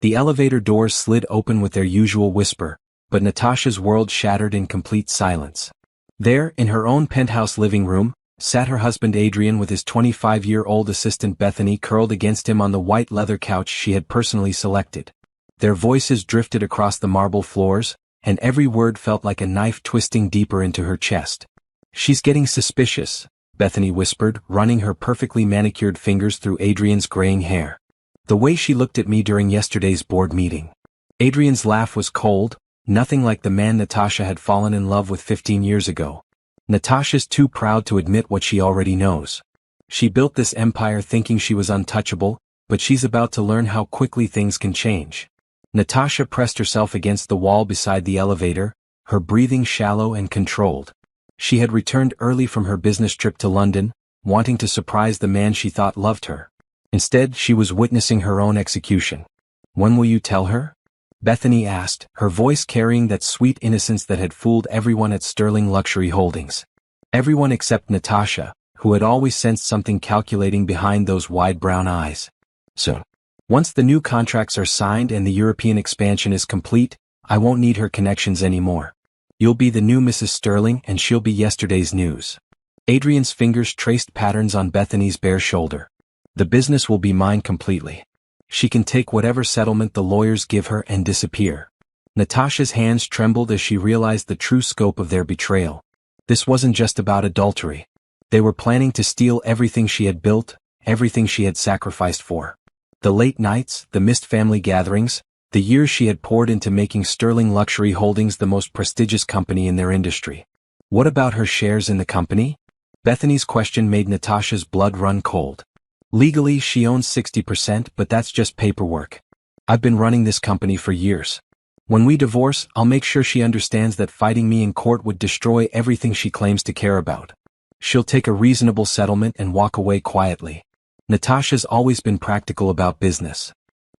The elevator doors slid open with their usual whisper, but Natasha's world shattered in complete silence. There, in her own penthouse living room, sat her husband Adrian with his 25-year-old assistant Bethany curled against him on the white leather couch she had personally selected. Their voices drifted across the marble floors, and every word felt like a knife twisting deeper into her chest. "She's getting suspicious," Bethany whispered, running her perfectly manicured fingers through Adrian's graying hair. "The way she looked at me during yesterday's board meeting." Adrian's laugh was cold, nothing like the man Natasha had fallen in love with 15 years ago. Natasha's too proud to admit what she already knows. She built this empire thinking she was untouchable, but she's about to learn how quickly things can change. Natasha pressed herself against the wall beside the elevator, her breathing shallow and controlled. She had returned early from her business trip to London, wanting to surprise the man she thought loved her. Instead, she was witnessing her own execution. "When will you tell her?" Bethany asked, her voice carrying that sweet innocence that had fooled everyone at Sterling Luxury Holdings. Everyone except Natasha, who had always sensed something calculating behind those wide brown eyes. "Soon. Once the new contracts are signed and the European expansion is complete, I won't need her connections anymore. You'll be the new Mrs. Sterling and she'll be yesterday's news." Adrian's fingers traced patterns on Bethany's bare shoulder. "The business will be mine completely. She can take whatever settlement the lawyers give her and disappear." Natasha's hands trembled as she realized the true scope of their betrayal. This wasn't just about adultery. They were planning to steal everything she had built, everything she had sacrificed for. The late nights, the missed family gatherings, the years she had poured into making Sterling Luxury Holdings the most prestigious company in their industry. What about her shares in the company? Bethany's question made Natasha's blood run cold. "Legally, she owns 60%, but that's just paperwork. I've been running this company for years. When we divorce, I'll make sure she understands that fighting me in court would destroy everything she claims to care about. She'll take a reasonable settlement and walk away quietly." Natasha's always been practical about business.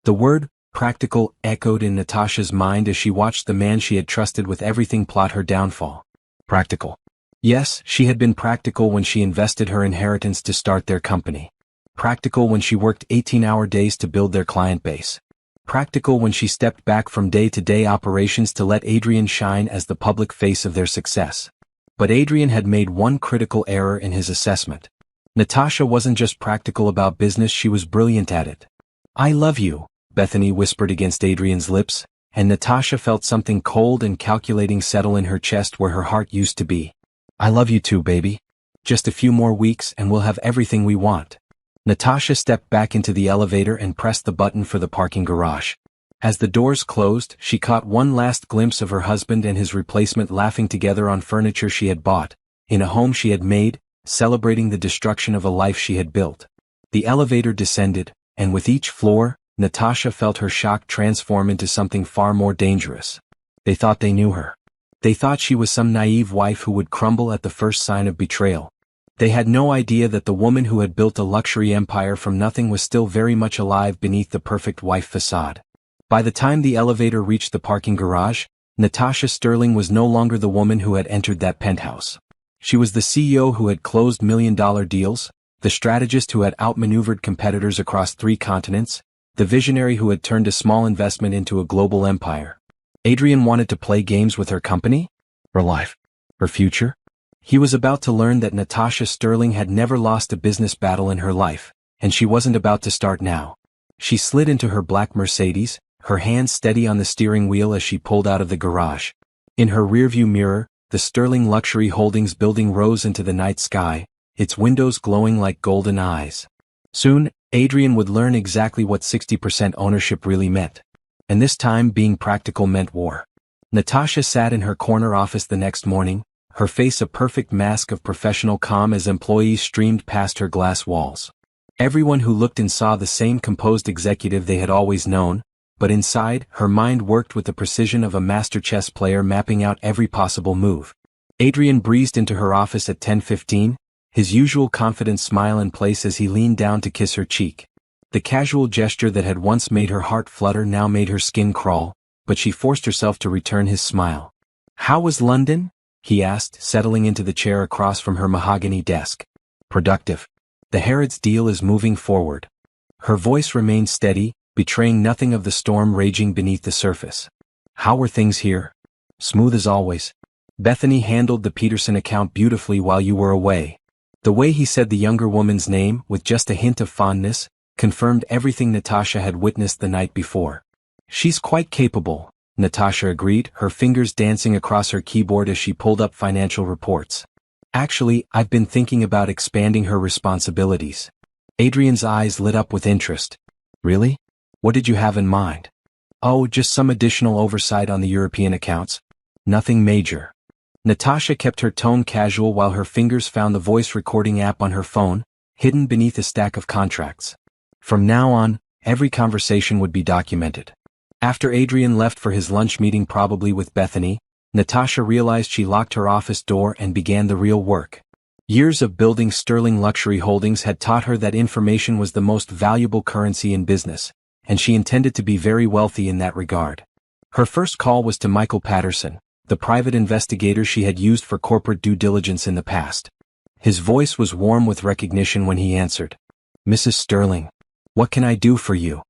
The word practical echoed in Natasha's mind as she watched the man she had trusted with everything plot her downfall. Practical. Yes, she had been practical when she invested her inheritance to start their company. Practical when she worked 18-hour days to build their client base. Practical when she stepped back from day-to-day operations to let Adrian shine as the public face of their success. But Adrian had made one critical error in his assessment. Natasha wasn't just practical about business, she was brilliant at it. "I love you," Bethany whispered against Adrian's lips, and Natasha felt something cold and calculating settle in her chest where her heart used to be. "I love you too, baby. Just a few more weeks and we'll have everything we want." Natasha stepped back into the elevator and pressed the button for the parking garage. As the doors closed, she caught one last glimpse of her husband and his replacement laughing together on furniture she had bought, in a home she had made, celebrating the destruction of a life she had built. The elevator descended, and with each floor, Natasha felt her shock transform into something far more dangerous. They thought they knew her. They thought she was some naive wife who would crumble at the first sign of betrayal. They had no idea that the woman who had built a luxury empire from nothing was still very much alive beneath the perfect wife facade. By the time the elevator reached the parking garage, Natasha Sterling was no longer the woman who had entered that penthouse. She was the CEO who had closed million-dollar deals, the strategist who had outmaneuvered competitors across 3 continents, the visionary who had turned a small investment into a global empire. Adrian wanted to play games with her company? Her life? Her future? He was about to learn that Natasha Sterling had never lost a business battle in her life, and she wasn't about to start now. She slid into her black Mercedes, her hands steady on the steering wheel as she pulled out of the garage. In her rearview mirror, the Sterling Luxury Holdings building rose into the night sky, its windows glowing like golden eyes. Soon, Adrian would learn exactly what 60% ownership really meant. And this time being practical meant war. Natasha sat in her corner office the next morning, her face a perfect mask of professional calm as employees streamed past her glass walls. Everyone who looked in saw the same composed executive they had always known, but inside, her mind worked with the precision of a master chess player mapping out every possible move. Adrian breezed into her office at 10:15, his usual confident smile in place as he leaned down to kiss her cheek. The casual gesture that had once made her heart flutter now made her skin crawl, but she forced herself to return his smile. "How was London?" he asked, settling into the chair across from her mahogany desk. "Productive. The Harrods deal is moving forward." Her voice remained steady, betraying nothing of the storm raging beneath the surface. How were things here? Smooth as always. Bethany handled the Peterson account beautifully while you were away. The way he said the younger woman's name, with just a hint of fondness, confirmed everything Natasha had witnessed the night before. She's quite capable, Natasha agreed, her fingers dancing across her keyboard as she pulled up financial reports. Actually, I've been thinking about expanding her responsibilities. Adrian's eyes lit up with interest. Really? What did you have in mind? Oh, just some additional oversight on the European accounts. Nothing major. Natasha kept her tone casual while her fingers found the voice recording app on her phone, hidden beneath a stack of contracts. From now on, every conversation would be documented. After Adrian left for his lunch meeting, probably with Bethany, Natasha realized she locked her office door and began the real work. Years of building Sterling Luxury Holdings had taught her that information was the most valuable currency in business, and she intended to be very wealthy in that regard. Her first call was to Michael Patterson, the private investigator she had used for corporate due diligence in the past. His voice was warm with recognition when he answered. Mrs. Sterling, what can I do for you?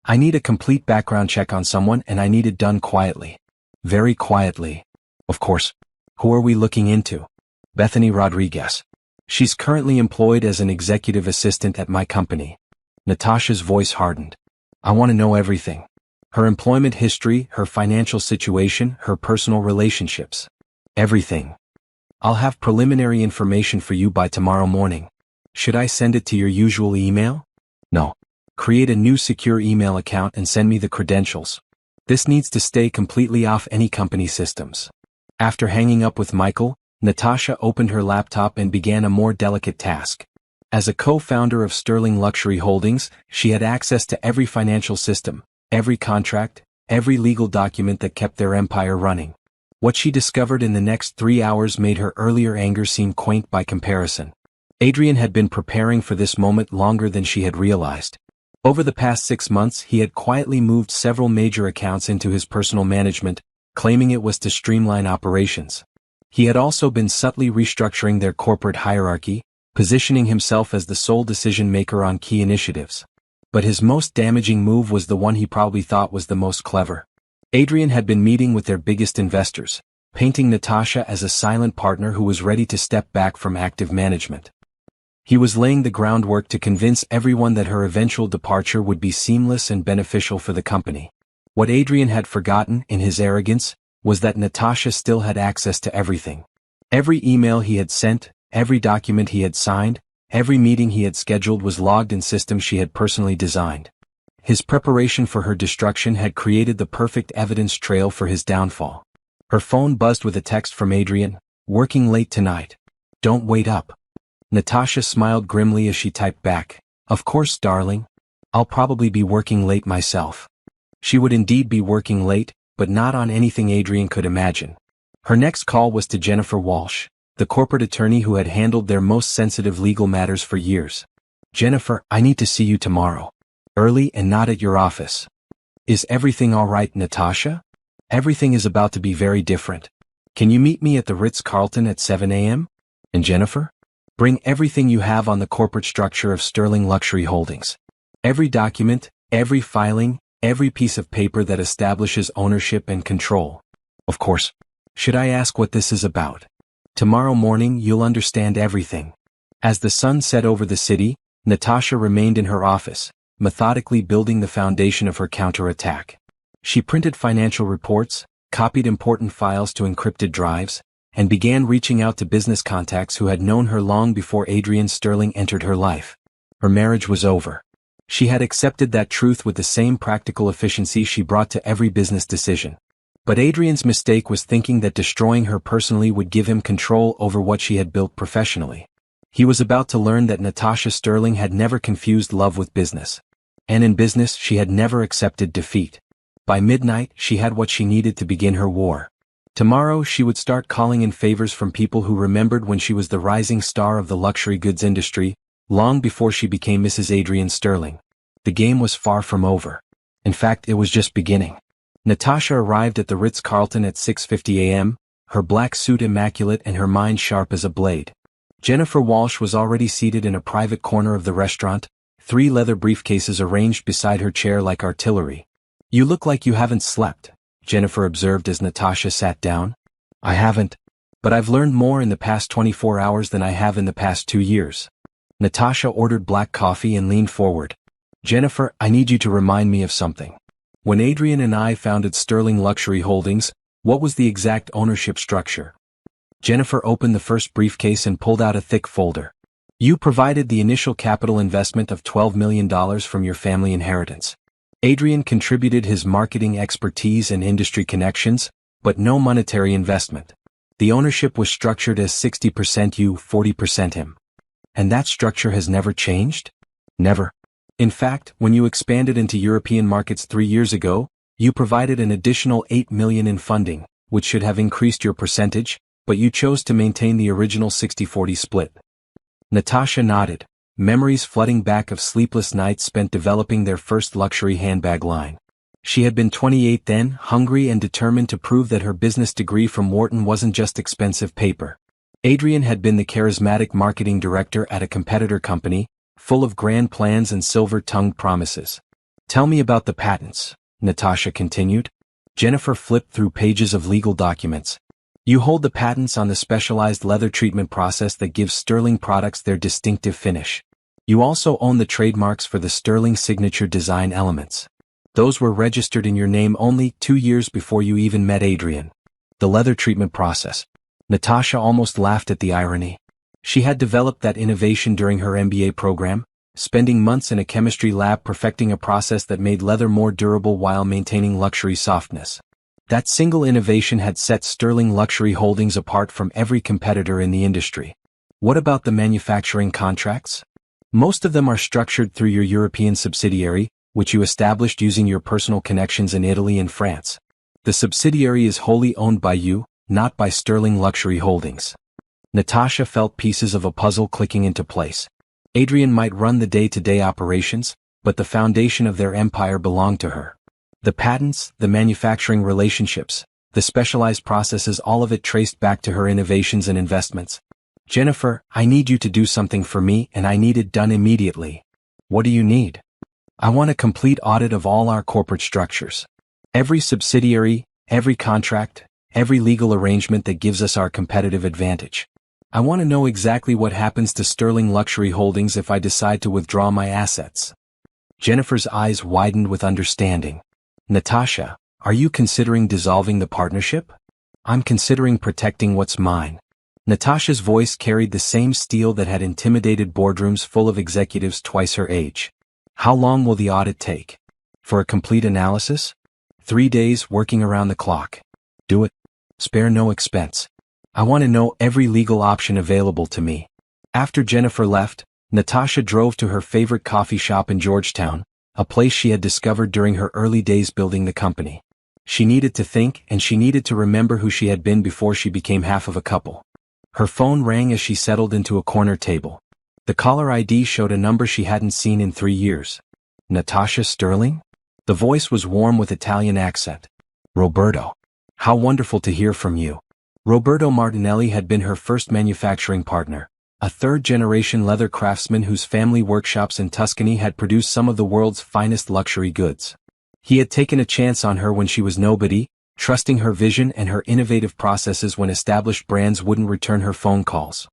I need a complete background check on someone, and I need it done quietly. Very quietly. Of course. Who are we looking into? Bethany Rodriguez. She's currently employed as an executive assistant at my company. Natasha's voice hardened. I want to know everything. Her employment history, her financial situation, her personal relationships. Everything. I'll have preliminary information for you by tomorrow morning. Should I send it to your usual email? No. Create a new secure email account and send me the credentials. This needs to stay completely off any company systems. After hanging up with Michael, Natasha opened her laptop and began a more delicate task. As a co-founder of Sterling Luxury Holdings, she had access to every financial system, every contract, every legal document that kept their empire running. What she discovered in the next 3 hours made her earlier anger seem quaint by comparison. Adrian had been preparing for this moment longer than she had realized. Over the past 6 months, he had quietly moved several major accounts into his personal management, claiming it was to streamline operations. He had also been subtly restructuring their corporate hierarchy, positioning himself as the sole decision-maker on key initiatives. But his most damaging move was the one he probably thought was the most clever. Adrian had been meeting with their biggest investors, painting Natasha as a silent partner who was ready to step back from active management. He was laying the groundwork to convince everyone that her eventual departure would be seamless and beneficial for the company. What Adrian had forgotten, in his arrogance, was that Natasha still had access to everything. Every email he had sent, every document he had signed, every meeting he had scheduled was logged in systems she had personally designed. His preparation for her destruction had created the perfect evidence trail for his downfall. Her phone buzzed with a text from Adrian, working late tonight. Don't wait up. Natasha smiled grimly as she typed back, of course, darling. I'll probably be working late myself. She would indeed be working late, but not on anything Adrian could imagine. Her next call was to Jennifer Walsh, the corporate attorney who had handled their most sensitive legal matters for years. Jennifer, I need to see you tomorrow. Early and not at your office. Is everything all right, Natasha? Everything is about to be very different. Can you meet me at the Ritz-Carlton at 7 a.m.? And Jennifer? Bring everything you have on the corporate structure of Sterling Luxury Holdings. Every document, every filing, every piece of paper that establishes ownership and control. Of course. Should I ask what this is about? Tomorrow morning you'll understand everything. As the sun set over the city, Natasha remained in her office, methodically building the foundation of her counterattack. She printed financial reports, copied important files to encrypted drives, and began reaching out to business contacts who had known her long before Adrian Sterling entered her life. Her marriage was over. She had accepted that truth with the same practical efficiency she brought to every business decision. But Adrian's mistake was thinking that destroying her personally would give him control over what she had built professionally. He was about to learn that Natasha Sterling had never confused love with business. And in business she had never accepted defeat. By midnight she had what she needed to begin her war. Tomorrow she would start calling in favors from people who remembered when she was the rising star of the luxury goods industry, long before she became Mrs. Adrian Sterling. The game was far from over. In fact, it was just beginning. Natasha arrived at the Ritz-Carlton at 6:50 a.m., her black suit immaculate and her mind sharp as a blade. Jennifer Walsh was already seated in a private corner of the restaurant, 3 leather briefcases arranged beside her chair like artillery. "You look like you haven't slept," Jennifer observed as Natasha sat down. "I haven't. But I've learned more in the past 24 hours than I have in the past 2 years." Natasha ordered black coffee and leaned forward. "Jennifer, I need you to remind me of something. When Adrian and I founded Sterling Luxury Holdings, what was the exact ownership structure?" Jennifer opened the first briefcase and pulled out a thick folder. "You provided the initial capital investment of $12 million from your family inheritance. Adrian contributed his marketing expertise and industry connections, but no monetary investment. The ownership was structured as 60% you, 40% him. And that structure has never changed?" "Never. In fact, when you expanded into European markets 3 years ago, you provided an additional $8 million in funding, which should have increased your percentage, but you chose to maintain the original 60-40 split." Natasha nodded, memories flooding back of sleepless nights spent developing their first luxury handbag line. She had been 28 then, hungry and determined to prove that her business degree from Wharton wasn't just expensive paper. Adrian had been the charismatic marketing director at a competitor company, full of grand plans and silver-tongued promises. "Tell me about the patents," Natasha continued. Jennifer flipped through pages of legal documents. "You hold the patents on the specialized leather treatment process that gives Sterling products their distinctive finish. You also own the trademarks for the Sterling signature design elements. Those were registered in your name only 2 years before you even met Adrian." The leather treatment process. Natasha almost laughed at the irony. She had developed that innovation during her MBA program, spending months in a chemistry lab perfecting a process that made leather more durable while maintaining luxury softness. That single innovation had set Sterling Luxury Holdings apart from every competitor in the industry. "What about the manufacturing contracts?" "Most of them are structured through your European subsidiary, which you established using your personal connections in Italy and France. The subsidiary is wholly owned by you, not by Sterling Luxury Holdings." Natasha felt pieces of a puzzle clicking into place. Adrian might run the day-to-day operations, but the foundation of their empire belonged to her. The patents, the manufacturing relationships, the specialized processes, all of it traced back to her innovations and investments. "Jennifer, I need you to do something for me, and I need it done immediately." "What do you need?" "I want a complete audit of all our corporate structures. Every subsidiary, every contract, every legal arrangement that gives us our competitive advantage. I want to know exactly what happens to Sterling Luxury Holdings if I decide to withdraw my assets." Jennifer's eyes widened with understanding. "Natasha, are you considering dissolving the partnership?" "I'm considering protecting what's mine." Natasha's voice carried the same steel that had intimidated boardrooms full of executives twice her age. "How long will the audit take?" "For a complete analysis? 3 days, working around the clock." "Do it. Spare no expense. I want to know every legal option available to me." After Jennifer left, Natasha drove to her favorite coffee shop in Georgetown, a place she had discovered during her early days building the company. She needed to think, and she needed to remember who she had been before she became half of a couple. Her phone rang as she settled into a corner table. The caller ID showed a number she hadn't seen in 3 years. "Natasha Sterling?" The voice was warm with Italian accent. "Roberto. How wonderful to hear from you." Roberto Martinelli had been her first manufacturing partner, a third-generation leather craftsman whose family workshops in Tuscany had produced some of the world's finest luxury goods. He had taken a chance on her when she was nobody, trusting her vision and her innovative processes when established brands wouldn't return her phone calls.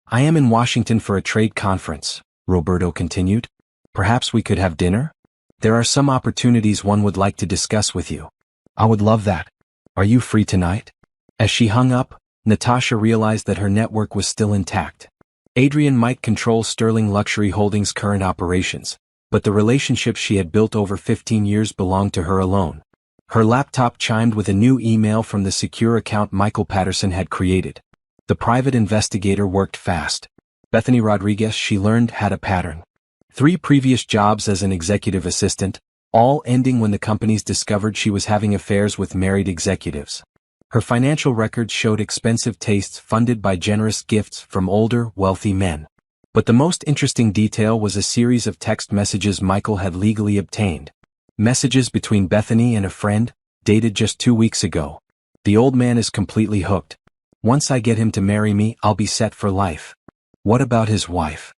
"I am in Washington for a trade conference," Roberto continued. "Perhaps we could have dinner? There are some opportunities one would like to discuss with you." "I would love that. Are you free tonight?" As she hung up, Natasha realized that her network was still intact. Adrian might control Sterling Luxury Holdings' current operations, but the relationships she had built over 15 years belonged to her alone. Her laptop chimed with a new email from the secure account Michael Patterson had created. The private investigator worked fast. Bethany Rodriguez, she learned, had a pattern. 3 previous jobs as an executive assistant, all ending when the companies discovered she was having affairs with married executives. Her financial records showed expensive tastes funded by generous gifts from older, wealthy men. But the most interesting detail was a series of text messages Michael had legally obtained. Messages between Bethany and a friend, dated just 2 weeks ago. "The old man is completely hooked. Once I get him to marry me, I'll be set for life." "What about his wife?"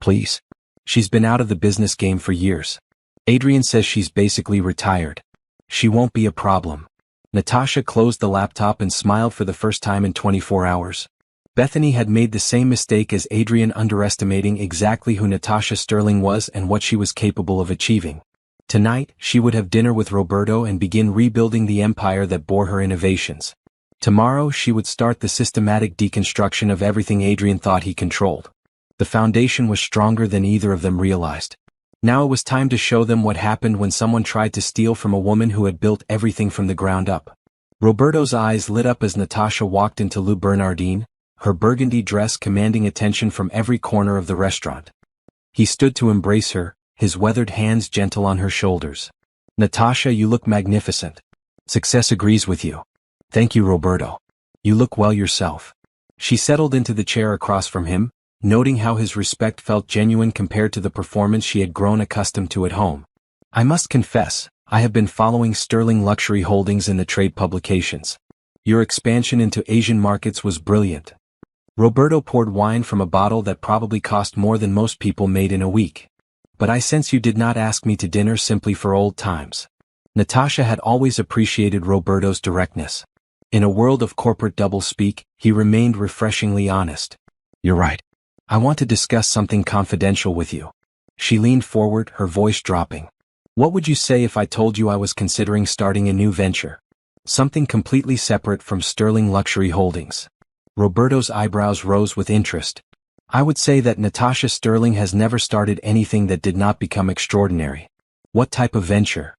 "Please. She's been out of the business game for years. Adrian says she's basically retired. She won't be a problem. Natasha closed the laptop and smiled for the first time in 24 hours. Bethany had made the same mistake as Adrian, underestimating exactly who Natasha Sterling was and what she was capable of achieving. Tonight, she would have dinner with Roberto and begin rebuilding the empire that bore her innovations. Tomorrow, she would start the systematic deconstruction of everything Adrian thought he controlled. The foundation was stronger than either of them realized. Now it was time to show them what happened when someone tried to steal from a woman who had built everything from the ground up. Roberto's eyes lit up as Natasha walked into Le Bernardin, her burgundy dress commanding attention from every corner of the restaurant. He stood to embrace her, his weathered hands gentle on her shoulders. "Natasha, you look magnificent. Success agrees with you." "Thank you, Roberto. You look well yourself." She settled into the chair across from him, noting how his respect felt genuine compared to the performance she had grown accustomed to at home. "I must confess, I have been following Sterling Luxury Holdings in the trade publications. Your expansion into Asian markets was brilliant." Roberto poured wine from a bottle that probably cost more than most people made in a week. "But I sense you did not ask me to dinner simply for old times." Natasha had always appreciated Roberto's directness. In a world of corporate doublespeak, he remained refreshingly honest. "You're right. I want to discuss something confidential with you." She leaned forward, her voice dropping. "What would you say if I told you I was considering starting a new venture? Something completely separate from Sterling Luxury Holdings." Roberto's eyebrows rose with interest. "I would say that Natasha Sterling has never started anything that did not become extraordinary." "What type of venture?"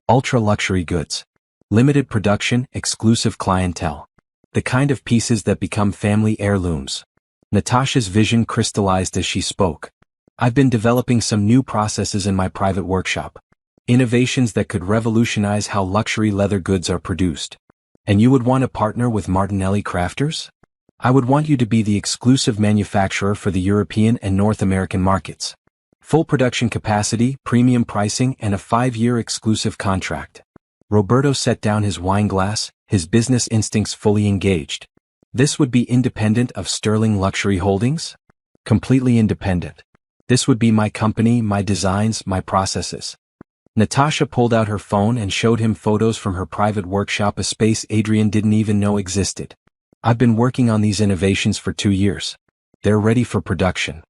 "Ultra-luxury goods. Limited production, exclusive clientele. The kind of pieces that become family heirlooms." Natasha's vision crystallized as she spoke. "I've been developing some new processes in my private workshop. Innovations that could revolutionize how luxury leather goods are produced." "And you would want to partner with Martinelli Crafters?" "I would want you to be the exclusive manufacturer for the European and North American markets. Full production capacity, premium pricing, and a 5-year exclusive contract." Roberto set down his wine glass, his business instincts fully engaged. "This would be independent of Sterling Luxury Holdings?" "Completely independent. This would be my company, my designs, my processes." Natasha pulled out her phone and showed him photos from her private workshop, a space Adrian didn't even know existed. "I've been working on these innovations for 2 years. They're ready for production."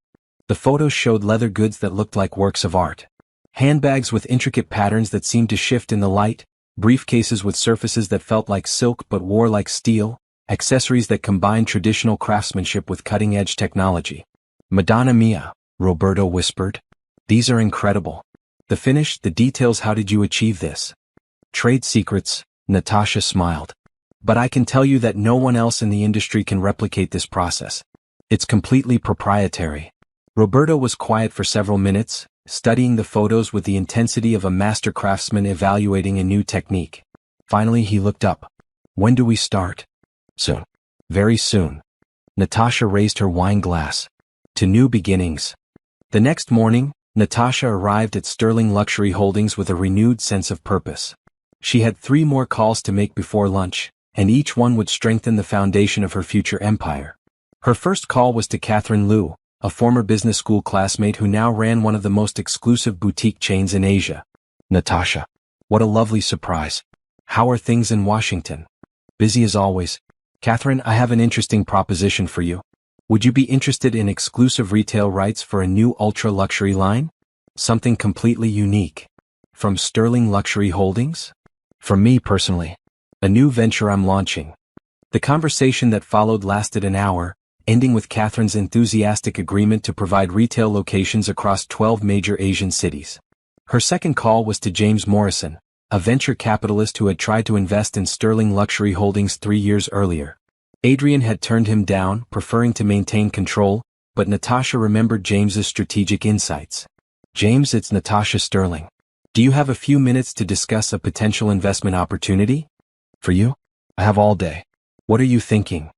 The photos showed leather goods that looked like works of art. Handbags with intricate patterns that seemed to shift in the light, briefcases with surfaces that felt like silk but wore like steel, accessories that combined traditional craftsmanship with cutting-edge technology. "Madonna mia," Roberto whispered. "These are incredible. The finish, the details, how did you achieve this?" "Trade secrets," Natasha smiled. "But I can tell you that no one else in the industry can replicate this process. It's completely proprietary." Roberto was quiet for several minutes, studying the photos with the intensity of a master craftsman evaluating a new technique. Finally he looked up. "When do we start?" "Soon. Very soon." Natasha raised her wine glass. "To new beginnings." The next morning, Natasha arrived at Sterling Luxury Holdings with a renewed sense of purpose. She had 3 more calls to make before lunch, and each one would strengthen the foundation of her future empire. Her first call was to Catherine Liu, a former business school classmate who now ran one of the most exclusive boutique chains in Asia. "Natasha, what a lovely surprise. How are things in Washington?" "Busy as always. Catherine, I have an interesting proposition for you. Would you be interested in exclusive retail rights for a new ultra-luxury line? Something completely unique. From Sterling Luxury Holdings?" "For me personally. A new venture I'm launching." The conversation that followed lasted an hour, ending with Catherine's enthusiastic agreement to provide retail locations across 12 major Asian cities. Her second call was to James Morrison, a venture capitalist who had tried to invest in Sterling Luxury Holdings 3 years earlier. Adrian had turned him down, preferring to maintain control, but Natasha remembered James's strategic insights. "James, it's Natasha Sterling. Do you have a few minutes to discuss a potential investment opportunity?" "For you? I have all day. What are you thinking?"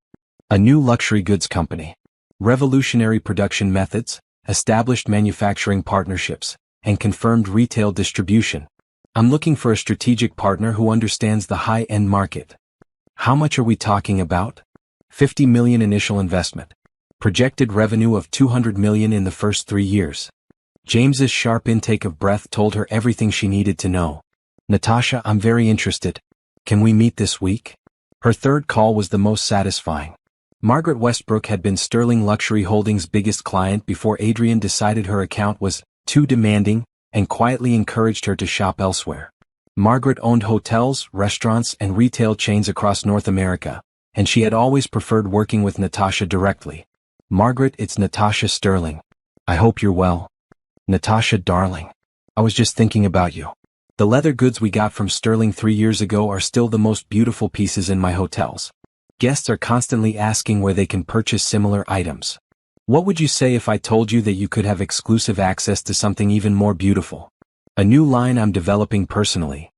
"A new luxury goods company. Revolutionary production methods, established manufacturing partnerships, and confirmed retail distribution. I'm looking for a strategic partner who understands the high-end market." "How much are we talking about?" $50 million initial investment. Projected revenue of $200 million in the first 3 years. James's sharp intake of breath told her everything she needed to know. Natasha, I'm very interested. Can we meet this week? Her third call was the most satisfying. Margaret Westbrook had been Sterling Luxury Holdings' biggest client before Adrian decided her account was too demanding and quietly encouraged her to shop elsewhere. Margaret owned hotels, restaurants, and retail chains across North America, and she had always preferred working with Natasha directly. Margaret, it's Natasha Sterling. I hope you're well. Natasha, darling. I was just thinking about you. The leather goods we got from Sterling 3 years ago are still the most beautiful pieces in my hotels. Guests are constantly asking where they can purchase similar items. What would you say if I told you that you could have exclusive access to something even more beautiful? A new line I'm developing personally.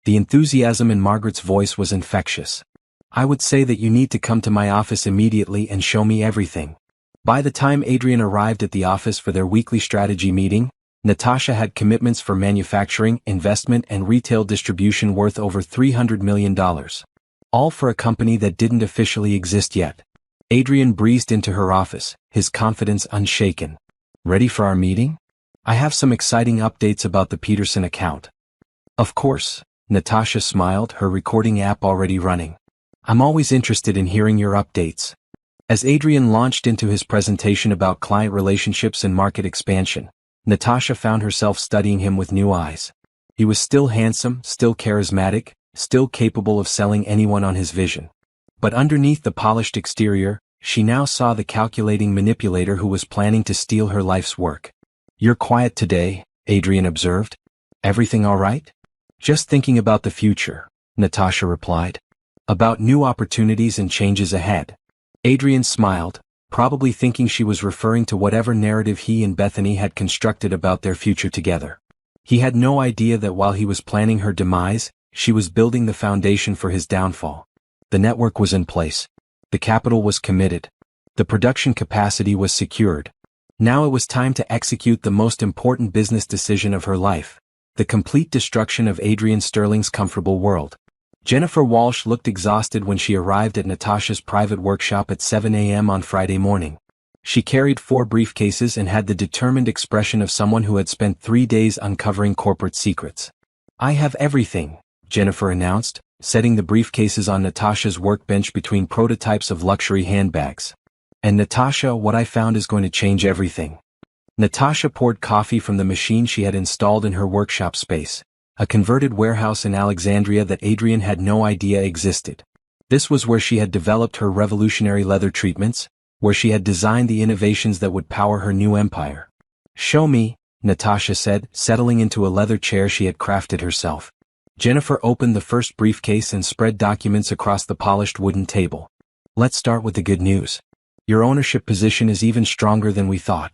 The enthusiasm in Margaret's voice was infectious. I would say that you need to come to my office immediately and show me everything. By the time Adrian arrived at the office for their weekly strategy meeting, Natasha had commitments for manufacturing, investment, and retail distribution worth over $300 million. All for a company that didn't officially exist yet. Adrian breezed into her office, his confidence unshaken. Ready for our meeting? I have some exciting updates about the Peterson account. Of course, Natasha smiled, her recording app already running. I'm always interested in hearing your updates. As Adrian launched into his presentation about client relationships and market expansion, Natasha found herself studying him with new eyes. He was still handsome, still charismatic, still capable of selling anyone on his vision. But underneath the polished exterior, she now saw the calculating manipulator who was planning to steal her life's work. You're quiet today, Adrian observed. Everything all right? Just thinking about the future, Natasha replied. About new opportunities and changes ahead. Adrian smiled, probably thinking she was referring to whatever narrative he and Bethany had constructed about their future together. He had no idea that while he was planning her demise, she was building the foundation for his downfall. The network was in place. The capital was committed. The production capacity was secured. Now it was time to execute the most important business decision of her life, the complete destruction of Adrian Sterling's comfortable world. Jennifer Walsh looked exhausted when she arrived at Natasha's private workshop at 7 a.m. on Friday morning. She carried 4 briefcases and had the determined expression of someone who had spent 3 days uncovering corporate secrets. I have everything, Jennifer announced, setting the briefcases on Natasha's workbench between prototypes of luxury handbags. And Natasha, what I found is going to change everything. Natasha poured coffee from the machine she had installed in her workshop space, a converted warehouse in Alexandria that Adrian had no idea existed. This was where she had developed her revolutionary leather treatments, where she had designed the innovations that would power her new empire. Show me, Natasha said, settling into a leather chair she had crafted herself. Jennifer opened the first briefcase and spread documents across the polished wooden table. Let's start with the good news. Your ownership position is even stronger than we thought.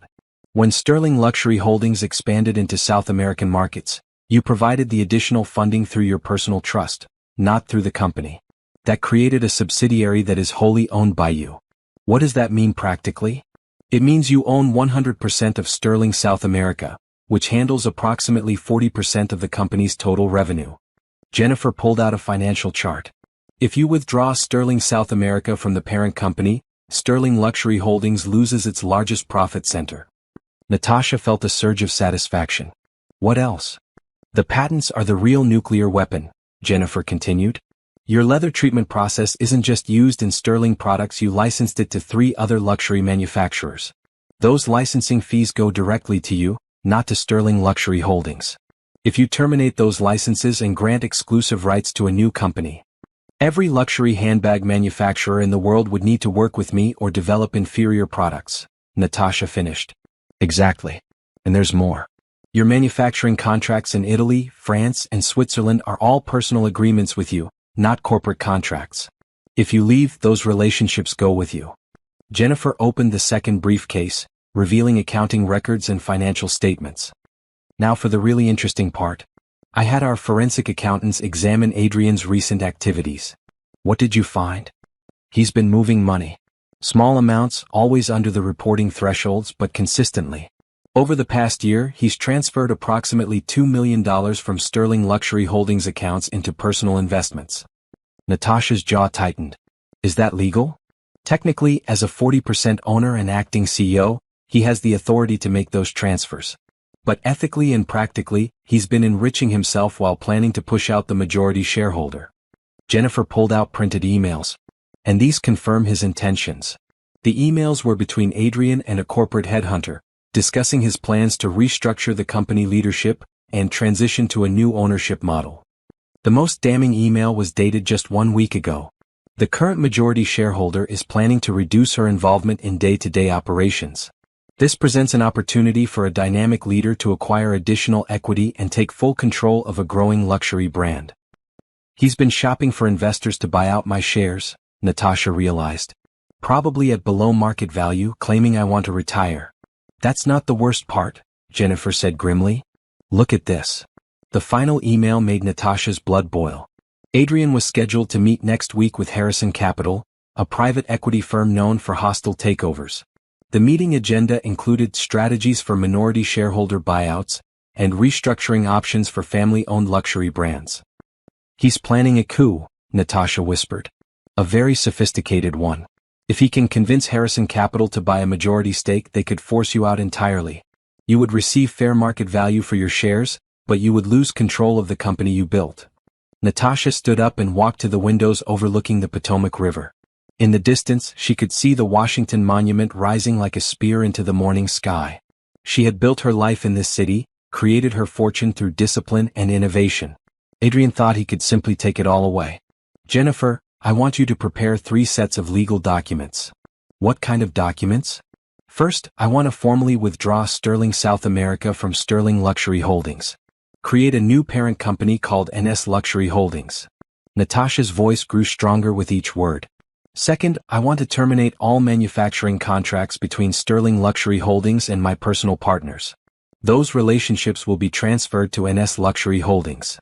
When Sterling Luxury Holdings expanded into South American markets, you provided the additional funding through your personal trust, not through the company. That created a subsidiary that is wholly owned by you. What does that mean practically? It means you own 100% of Sterling South America, which handles approximately 40% of the company's total revenue. Jennifer pulled out a financial chart. If you withdraw Sterling South America from the parent company, Sterling Luxury Holdings loses its largest profit center. Natasha felt a surge of satisfaction. What else? The patents are the real nuclear weapon, Jennifer continued. Your leather treatment process isn't just used in Sterling products, you licensed it to 3 other luxury manufacturers. Those licensing fees go directly to you, not to Sterling Luxury Holdings. If you terminate those licenses and grant exclusive rights to a new company, every luxury handbag manufacturer in the world would need to work with me or develop inferior products, Natasha finished. Exactly. And there's more. Your manufacturing contracts in Italy, France, and Switzerland are all personal agreements with you, not corporate contracts. If you leave, those relationships go with you. Jennifer opened the second briefcase, revealing accounting records and financial statements. Now for the really interesting part. I had our forensic accountants examine Adrian's recent activities. What did you find? He's been moving money. Small amounts, always under the reporting thresholds, but consistently. Over the past year, he's transferred approximately $2 million from Sterling Luxury Holdings accounts into personal investments. Natasha's jaw tightened. Is that legal? Technically, as a 40% owner and acting CEO, he has the authority to make those transfers. But ethically and practically, he's been enriching himself while planning to push out the majority shareholder. Jennifer pulled out printed emails. And these confirm his intentions. The emails were between Adrian and a corporate headhunter, discussing his plans to restructure the company leadership and transition to a new ownership model. The most damning email was dated just 1 week ago. The current majority shareholder is planning to reduce her involvement in day-to-day operations. This presents an opportunity for a dynamic leader to acquire additional equity and take full control of a growing luxury brand. He's been shopping for investors to buy out my shares, Natasha realized. Probably at below market value, claiming I want to retire. That's not the worst part, Jennifer said grimly. Look at this. The final email made Natasha's blood boil. Adrian was scheduled to meet next week with Harrison Capital, a private equity firm known for hostile takeovers. The meeting agenda included strategies for minority shareholder buyouts and restructuring options for family-owned luxury brands. He's planning a coup, Natasha whispered. A very sophisticated one. If he can convince Harrison Capital to buy a majority stake, they could force you out entirely. You would receive fair market value for your shares, but you would lose control of the company you built. Natasha stood up and walked to the windows overlooking the Potomac River. In the distance, she could see the Washington Monument rising like a spear into the morning sky. She had built her life in this city, created her fortune through discipline and innovation. Adrian thought he could simply take it all away. Jennifer, I want you to prepare 3 sets of legal documents. What kind of documents? First, I want to formally withdraw Sterling South America from Sterling Luxury Holdings. Create a new parent company called NS Luxury Holdings. Natasha's voice grew stronger with each word. Second, I want to terminate all manufacturing contracts between Sterling Luxury Holdings and my personal partners. Those relationships will be transferred to NS Luxury Holdings.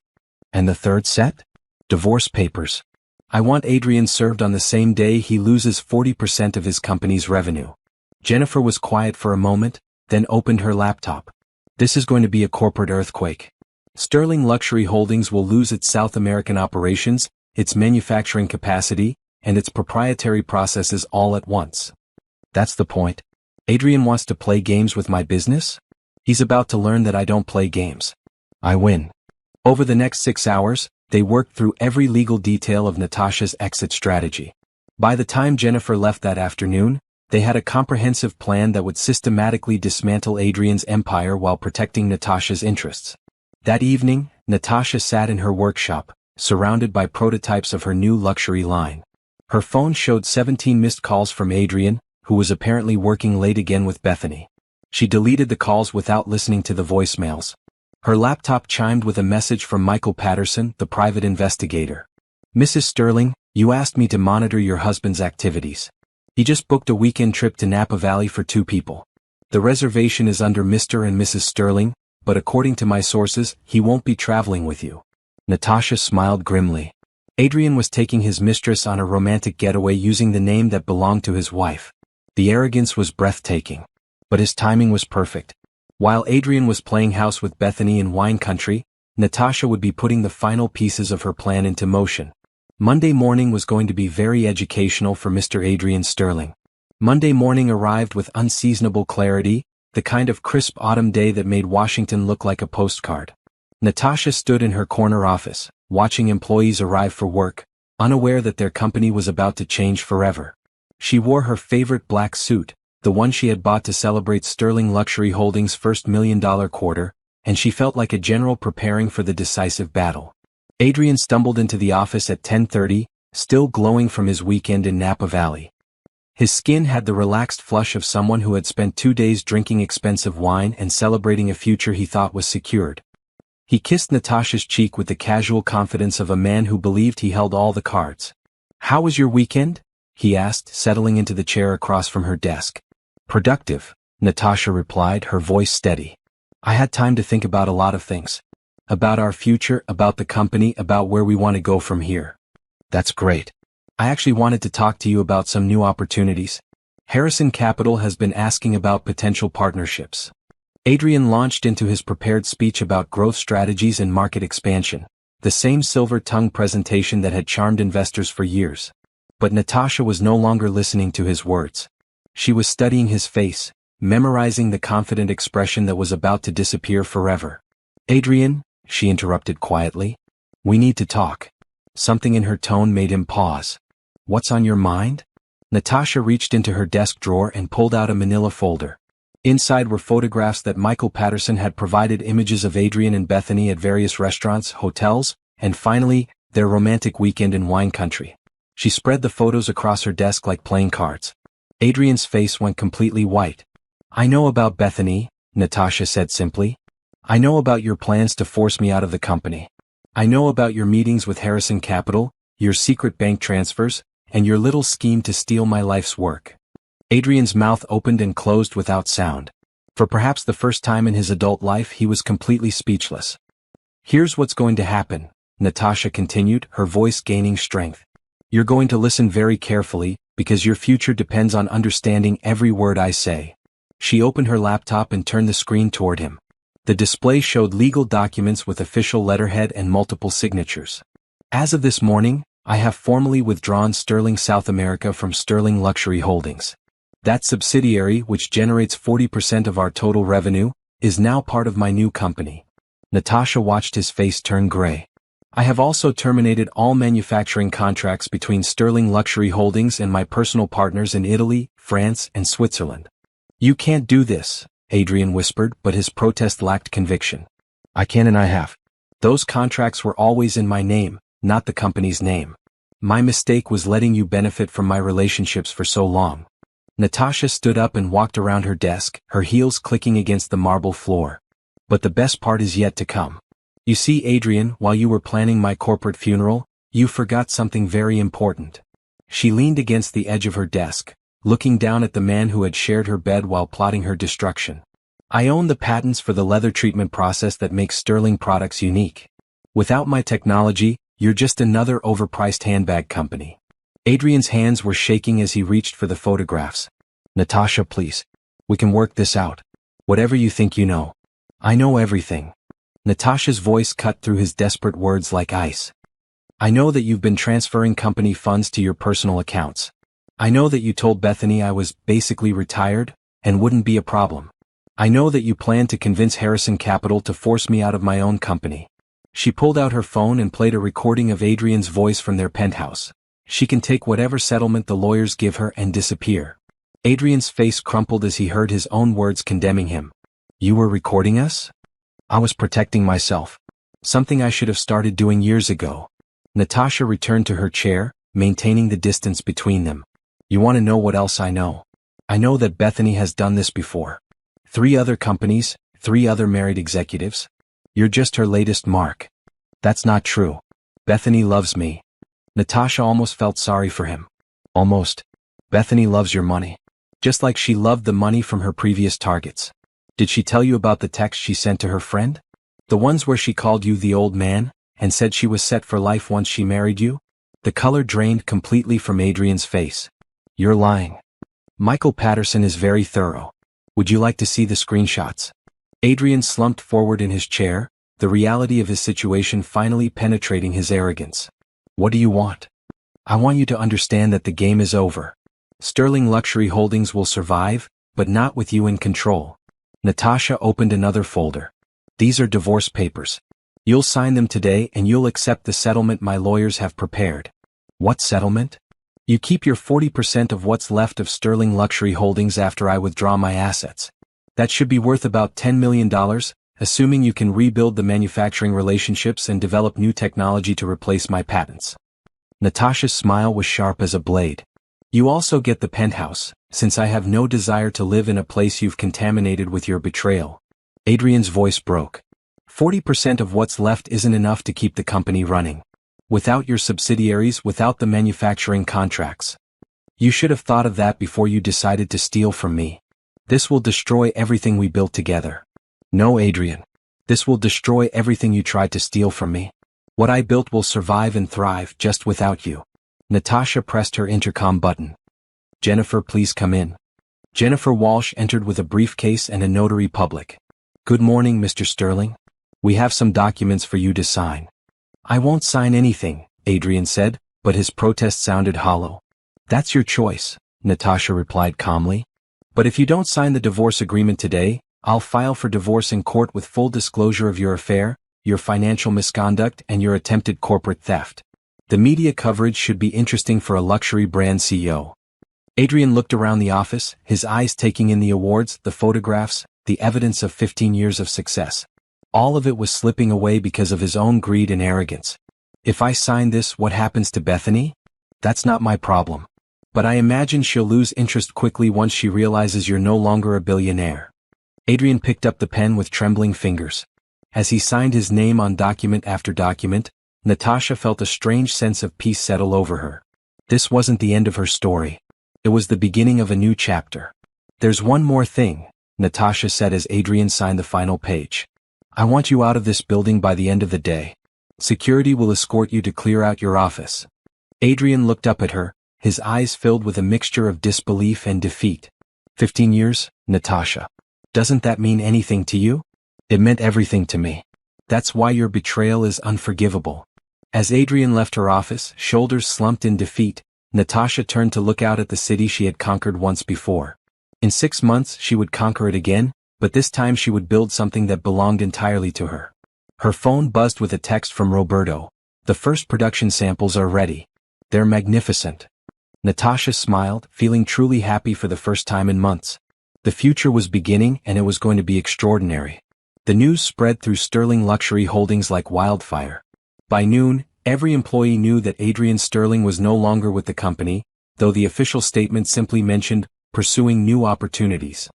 And the third set? Divorce papers. I want Adrian served on the same day he loses 40% of his company's revenue. Jennifer was quiet for a moment, then opened her laptop. This is going to be a corporate earthquake. Sterling Luxury Holdings will lose its South American operations, its manufacturing capacity, and its proprietary processes all at once. That's the point. Adrian wants to play games with my business? He's about to learn that I don't play games. I win. Over the next 6 hours, they worked through every legal detail of Natasha's exit strategy. By the time Jennifer left that afternoon, they had a comprehensive plan that would systematically dismantle Adrian's empire while protecting Natasha's interests. That evening, Natasha sat in her workshop, surrounded by prototypes of her new luxury line. Her phone showed 17 missed calls from Adrian, who was apparently working late again with Bethany. She deleted the calls without listening to the voicemails. Her laptop chimed with a message from Michael Patterson, the private investigator. Mrs. Sterling, you asked me to monitor your husband's activities. He just booked a weekend trip to Napa Valley for 2 people. The reservation is under Mr. and Mrs. Sterling, but according to my sources, he won't be traveling with you. Natasha smiled grimly. Adrian was taking his mistress on a romantic getaway using the name that belonged to his wife. The arrogance was breathtaking. But his timing was perfect. While Adrian was playing house with Bethany in wine country, Natasha would be putting the final pieces of her plan into motion. Monday morning was going to be very educational for Mr. Adrian Sterling. Monday morning arrived with unseasonable clarity, the kind of crisp autumn day that made Washington look like a postcard. Natasha stood in her corner office, watching employees arrive for work, unaware that their company was about to change forever. She wore her favorite black suit, the one she had bought to celebrate Sterling Luxury Holdings' first $1 million quarter, and she felt like a general preparing for the decisive battle. Adrian stumbled into the office at 10:30, still glowing from his weekend in Napa Valley. His skin had the relaxed flush of someone who had spent 2 days drinking expensive wine and celebrating a future he thought was secured. He kissed Natasha's cheek with the casual confidence of a man who believed he held all the cards. "How was your weekend?" he asked, settling into the chair across from her desk. "Productive," Natasha replied, her voice steady. "I had time to think about a lot of things. About our future, about the company, about where we want to go from here." "That's great. I actually wanted to talk to you about some new opportunities. Harrison Capital has been asking about potential partnerships." Adrian launched into his prepared speech about growth strategies and market expansion, the same silver-tongued presentation that had charmed investors for years. But Natasha was no longer listening to his words. She was studying his face, memorizing the confident expression that was about to disappear forever. "Adrian," she interrupted quietly. "We need to talk." Something in her tone made him pause. "What's on your mind?" Natasha reached into her desk drawer and pulled out a manila folder. Inside were photographs that Michael Patterson had provided, images of Adrian and Bethany at various restaurants, hotels, and finally, their romantic weekend in wine country. She spread the photos across her desk like playing cards. Adrian's face went completely white. "I know about Bethany," Natasha said simply. "I know about your plans to force me out of the company. I know about your meetings with Harrison Capital, your secret bank transfers, and your little scheme to steal my life's work." Adrian's mouth opened and closed without sound. For perhaps the first time in his adult life, he was completely speechless. "Here's what's going to happen," Natasha continued, her voice gaining strength. "You're going to listen very carefully, because your future depends on understanding every word I say." She opened her laptop and turned the screen toward him. The display showed legal documents with official letterhead and multiple signatures. "As of this morning, I have formally withdrawn Sterling South America from Sterling Luxury Holdings. That subsidiary, which generates 40% of our total revenue, is now part of my new company." Natasha watched his face turn gray. "I have also terminated all manufacturing contracts between Sterling Luxury Holdings and my personal partners in Italy, France, and Switzerland." "You can't do this," Adrian whispered, but his protest lacked conviction. "I can and I have. Those contracts were always in my name, not the company's name. My mistake was letting you benefit from my relationships for so long." Natasha stood up and walked around her desk, her heels clicking against the marble floor. "But the best part is yet to come. You see, Adrian, while you were planning my corporate funeral, you forgot something very important." She leaned against the edge of her desk, looking down at the man who had shared her bed while plotting her destruction. "I own the patents for the leather treatment process that makes Sterling products unique. Without my technology, you're just another overpriced handbag company." Adrian's hands were shaking as he reached for the photographs. "Natasha, please. We can work this out. Whatever you think you know. I know everything." Natasha's voice cut through his desperate words like ice. "I know that you've been transferring company funds to your personal accounts. I know that you told Bethany I was basically retired and wouldn't be a problem. I know that you planned to convince Harrison Capital to force me out of my own company." She pulled out her phone and played a recording of Adrian's voice from their penthouse. "She can take whatever settlement the lawyers give her and disappear." Adrian's face crumpled as he heard his own words condemning him. "You were recording us?" "I was protecting myself. Something I should have started doing years ago." Natasha returned to her chair, maintaining the distance between them. "You want to know what else I know? I know that Bethany has done this before. 3 other companies, 3 other married executives. You're just her latest mark." "That's not true. Bethany loves me." Natasha almost felt sorry for him. "Almost. Bethany loves your money. Just like she loved the money from her previous targets. Did she tell you about the text she sent to her friend? The ones where she called you the old man, and said she was set for life once she married you?" The color drained completely from Adrian's face. "You're lying. Michael Patterson is very thorough. Would you like to see the screenshots?" Adrian slumped forward in his chair, the reality of his situation finally penetrating his arrogance. "What do you want?" "I want you to understand that the game is over. Sterling Luxury Holdings will survive, but not with you in control." Natasha opened another folder. "These are divorce papers. You'll sign them today and you'll accept the settlement my lawyers have prepared." "What settlement?" "You keep your 40% of what's left of Sterling Luxury Holdings after I withdraw my assets. That should be worth about $10 million, assuming you can rebuild the manufacturing relationships and develop new technology to replace my patents." Natasha's smile was sharp as a blade. "You also get the penthouse, since I have no desire to live in a place you've contaminated with your betrayal." Adrian's voice broke. 40% of what's left isn't enough to keep the company running. Without your subsidiaries, without the manufacturing contracts. You should have thought of that before you decided to steal from me. This will destroy everything we built together." "No, Adrian. This will destroy everything you tried to steal from me. What I built will survive and thrive just without you." Natasha pressed her intercom button. "Jennifer, please come in." Jennifer Walsh entered with a briefcase and a notary public. "Good morning, Mr. Sterling. We have some documents for you to sign." "I won't sign anything," Adrian said, but his protest sounded hollow. "That's your choice," Natasha replied calmly. But if you don't sign the divorce agreement today, I'll file for divorce in court with full disclosure of your affair, your financial misconduct, and your attempted corporate theft. The media coverage should be interesting for a luxury brand CEO. Adrian looked around the office, his eyes taking in the awards, the photographs, the evidence of 15 years of success. All of it was slipping away because of his own greed and arrogance. If I sign this, what happens to Bethany? That's not my problem. But I imagine she'll lose interest quickly once she realizes you're no longer a billionaire. Adrian picked up the pen with trembling fingers. As he signed his name on document after document, Natasha felt a strange sense of peace settle over her. This wasn't the end of her story. It was the beginning of a new chapter. There's one more thing, Natasha said as Adrian signed the final page. I want you out of this building by the end of the day. Security will escort you to clear out your office. Adrian looked up at her, his eyes filled with a mixture of disbelief and defeat. 15 years, Natasha. Doesn't that mean anything to you? It meant everything to me. That's why your betrayal is unforgivable. As Adrian left her office, shoulders slumped in defeat, Natasha turned to look out at the city she had conquered once before. In 6 months she would conquer it again, but this time she would build something that belonged entirely to her. Her phone buzzed with a text from Roberto. The first production samples are ready. They're magnificent. Natasha smiled, feeling truly happy for the first time in months. The future was beginning and it was going to be extraordinary. The news spread through Sterling Luxury Holdings like wildfire. By noon, every employee knew that Adrian Sterling was no longer with the company, though the official statement simply mentioned, pursuing new opportunities.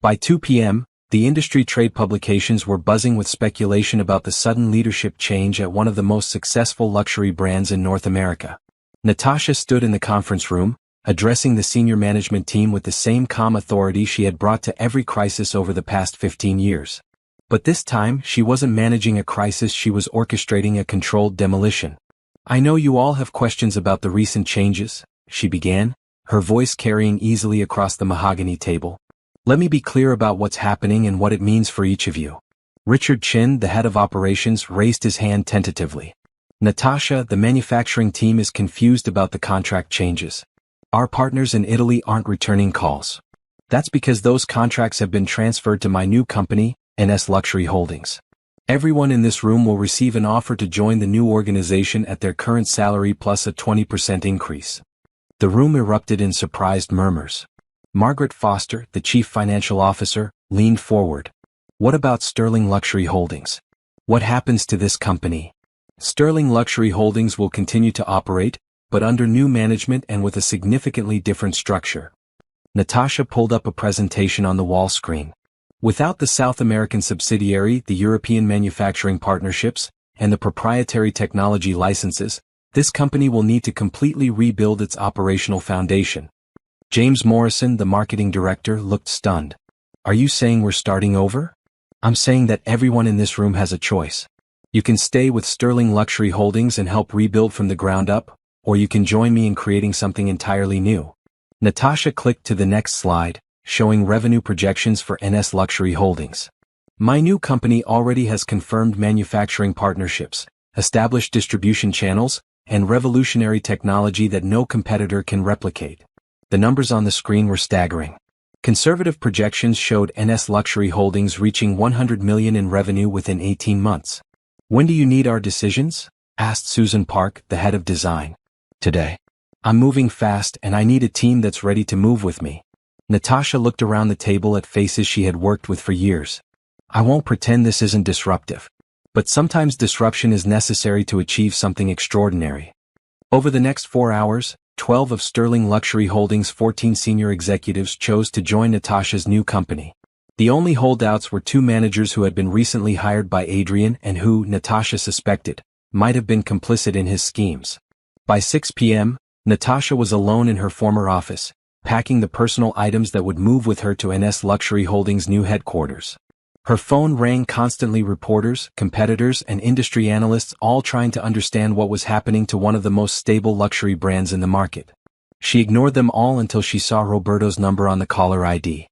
By 2 p.m., the industry trade publications were buzzing with speculation about the sudden leadership change at one of the most successful luxury brands in North America. Natasha stood in the conference room, addressing the senior management team with the same calm authority she had brought to every crisis over the past 15 years. But this time, she wasn't managing a crisis, she was orchestrating a controlled demolition. I know you all have questions about the recent changes, she began, her voice carrying easily across the mahogany table. Let me be clear about what's happening and what it means for each of you. Richard Chin, the head of operations, raised his hand tentatively. Natasha, the manufacturing team is confused about the contract changes. Our partners in Italy aren't returning calls. That's because those contracts have been transferred to my new company, NS Luxury Holdings. Everyone in this room will receive an offer to join the new organization at their current salary plus a 20% increase. The room erupted in surprised murmurs. Margaret Foster, the chief financial officer, leaned forward. What about Sterling Luxury Holdings? What happens to this company? Sterling Luxury Holdings will continue to operate, but under new management and with a significantly different structure. Natasha pulled up a presentation on the wall screen. Without the South American subsidiary, the European manufacturing partnerships, and the proprietary technology licenses, this company will need to completely rebuild its operational foundation. James Morrison, the marketing director, looked stunned. Are you saying we're starting over? I'm saying that everyone in this room has a choice. You can stay with Sterling Luxury Holdings and help rebuild from the ground up, or you can join me in creating something entirely new. Natasha clicked to the next slide, showing revenue projections for NS Luxury Holdings. My new company already has confirmed manufacturing partnerships, established distribution channels, and revolutionary technology that no competitor can replicate. The numbers on the screen were staggering. Conservative projections showed NS Luxury Holdings reaching $100 million in revenue within 18 months. When do you need our decisions? Asked Susan Park, the head of design. Today. I'm moving fast and I need a team that's ready to move with me. Natasha looked around the table at faces she had worked with for years. I won't pretend this isn't disruptive. But sometimes disruption is necessary to achieve something extraordinary. Over the next 4 hours, 12 of Sterling Luxury Holdings' 14 senior executives chose to join Natasha's new company. The only holdouts were 2 managers who had been recently hired by Adrian and who, Natasha suspected, might have been complicit in his schemes. By 6 p.m., Natasha was alone in her former office, packing the personal items that would move with her to NS Luxury Holdings' new headquarters. Her phone rang constantly, reporters, competitors, and industry analysts all trying to understand what was happening to one of the most stable luxury brands in the market. She ignored them all until she saw Roberto's number on the caller ID.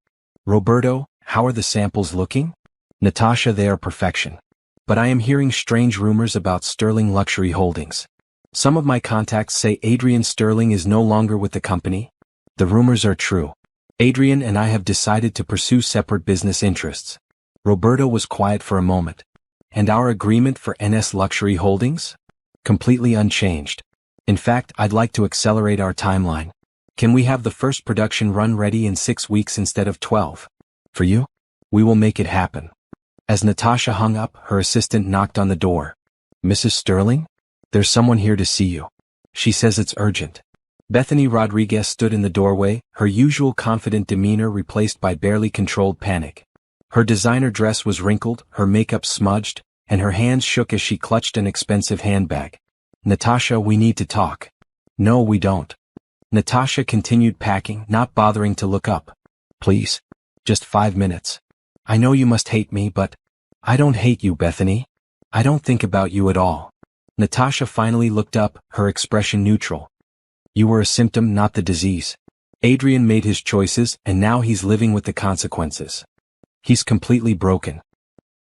Roberto, how are the samples looking? Natasha, they are perfection. But I am hearing strange rumors about Sterling Luxury Holdings. Some of my contacts say Adrian Sterling is no longer with the company. The rumors are true. Adrian and I have decided to pursue separate business interests. Roberto was quiet for a moment. And our agreement for NS Luxury Holdings? Completely unchanged. In fact, I'd like to accelerate our timeline. Can we have the first production run ready in 6 weeks instead of 12? For you? We will make it happen. As Natasha hung up, her assistant knocked on the door. Mrs. Sterling? There's someone here to see you. She says it's urgent. Bethany Rodriguez stood in the doorway, her usual confident demeanor replaced by barely controlled panic. Her designer dress was wrinkled, her makeup smudged, and her hands shook as she clutched an expensive handbag. Natasha, we need to talk. No, we don't. Natasha continued packing, not bothering to look up. Please. Just 5 minutes. I know you must hate me, but I don't hate you, Bethany. I don't think about you at all. Natasha finally looked up, her expression neutral. You were a symptom, not the disease. Adrian made his choices, and now he's living with the consequences. He's completely broken.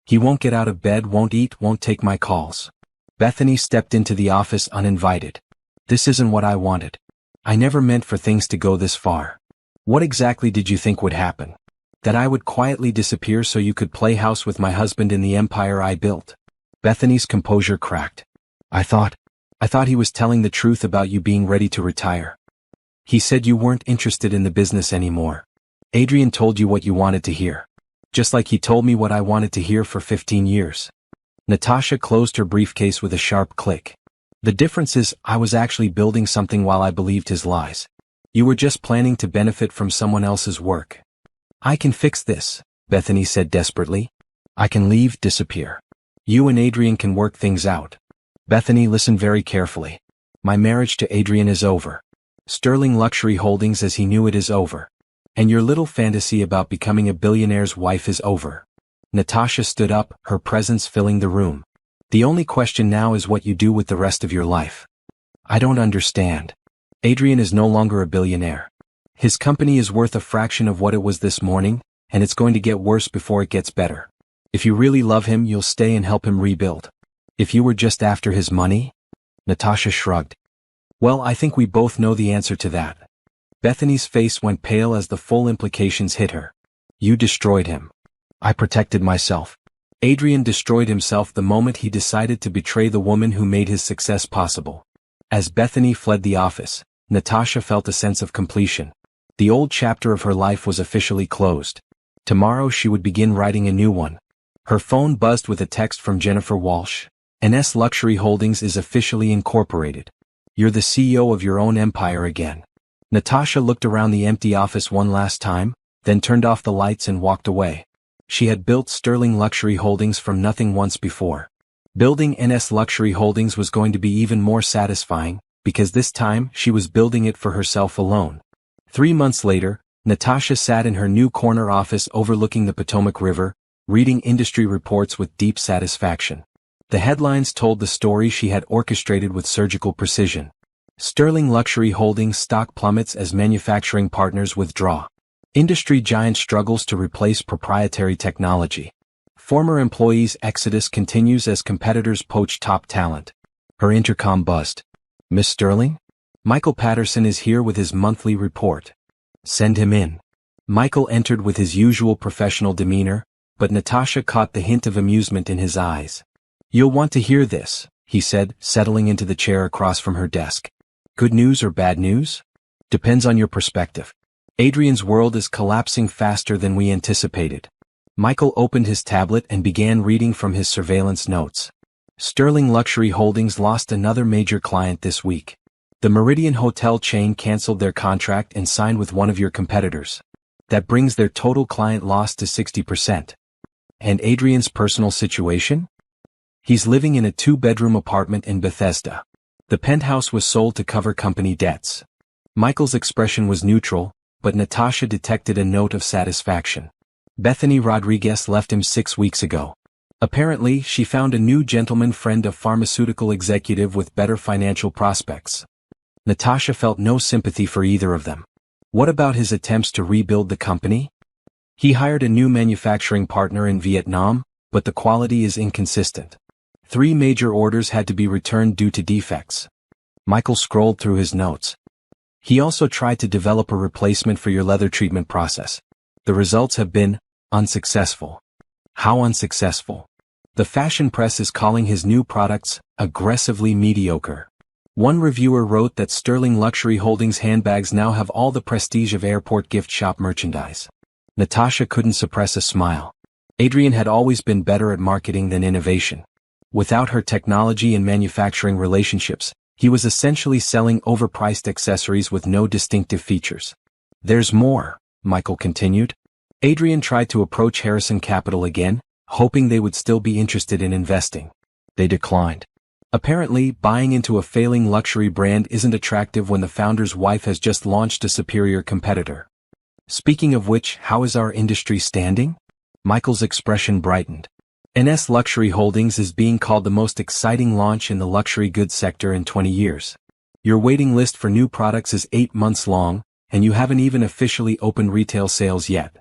He won't get out of bed, won't eat, won't take my calls. Bethany stepped into the office uninvited. This isn't what I wanted. I never meant for things to go this far. What exactly did you think would happen? That I would quietly disappear so you could play house with my husband in the empire I built? Bethany's composure cracked. I thought he was telling the truth about you being ready to retire. He said you weren't interested in the business anymore. Adrian told you what you wanted to hear. Just like he told me what I wanted to hear for 15 years. Natasha closed her briefcase with a sharp click. The difference is, I was actually building something while I believed his lies. You were just planning to benefit from someone else's work. I can fix this, Bethany said desperately. I can leave, disappear. You and Adrian can work things out. Bethany, listen very carefully. My marriage to Adrian is over. Sterling Luxury Holdings as he knew it is over. And your little fantasy about becoming a billionaire's wife is over. Natasha stood up, her presence filling the room. The only question now is what you do with the rest of your life. I don't understand. Adrian is no longer a billionaire. His company is worth a fraction of what it was this morning, and it's going to get worse before it gets better. If you really love him, you'll stay and help him rebuild. If you were just after his money? Natasha shrugged. Well, I think we both know the answer to that. Bethany's face went pale as the full implications hit her. You destroyed him. I protected myself. Adrian destroyed himself the moment he decided to betray the woman who made his success possible. As Bethany fled the office, Natasha felt a sense of completion. The old chapter of her life was officially closed. Tomorrow she would begin writing a new one. Her phone buzzed with a text from Jennifer Walsh. NS Luxury Holdings is officially incorporated. You're the CEO of your own empire again. Natasha looked around the empty office one last time, then turned off the lights and walked away. She had built Sterling Luxury Holdings from nothing once before. Building NS Luxury Holdings was going to be even more satisfying, because this time she was building it for herself alone. 3 months later, Natasha sat in her new corner office overlooking the Potomac River, reading industry reports with deep satisfaction. The headlines told the story she had orchestrated with surgical precision. Sterling Luxury Holdings stock plummets as manufacturing partners withdraw. Industry giant struggles to replace proprietary technology. Former employees' exodus continues as competitors poach top talent. Her intercom buzzed. Miss Sterling? Michael Patterson is here with his monthly report. Send him in. Michael entered with his usual professional demeanor, but Natasha caught the hint of amusement in his eyes. You'll want to hear this, he said, settling into the chair across from her desk. Good news or bad news? Depends on your perspective. Adrian's world is collapsing faster than we anticipated. Michael opened his tablet and began reading from his surveillance notes. Sterling Luxury Holdings lost another major client this week. The Meridian Hotel chain canceled their contract and signed with one of your competitors. That brings their total client loss to 60%. And Adrian's personal situation? He's living in a 2-bedroom apartment in Bethesda. The penthouse was sold to cover company debts. Michael's expression was neutral, but Natasha detected a note of satisfaction. Bethany Rodriguez left him 6 weeks ago. Apparently, she found a new gentleman friend, a pharmaceutical executive with better financial prospects. Natasha felt no sympathy for either of them. What about his attempts to rebuild the company? He hired a new manufacturing partner in Vietnam, but the quality is inconsistent. 3 major orders had to be returned due to defects. Michael scrolled through his notes. He also tried to develop a replacement for your leather treatment process. The results have been unsuccessful. How unsuccessful? The fashion press is calling his new products aggressively mediocre. One reviewer wrote that Sterling Luxury Holdings handbags now have all the prestige of airport gift shop merchandise. Natasha couldn't suppress a smile. Adrian had always been better at marketing than innovation. Without her technology and manufacturing relationships, he was essentially selling overpriced accessories with no distinctive features. There's more, Michael continued. Adrian tried to approach Harrison Capital again, hoping they would still be interested in investing. They declined. Apparently, buying into a failing luxury brand isn't attractive when the founder's wife has just launched a superior competitor. Speaking of which, how is our industry standing? Michael's expression brightened. NS Luxury Holdings is being called the most exciting launch in the luxury goods sector in 20 years. Your waiting list for new products is 8 months long, and you haven't even officially opened retail sales yet.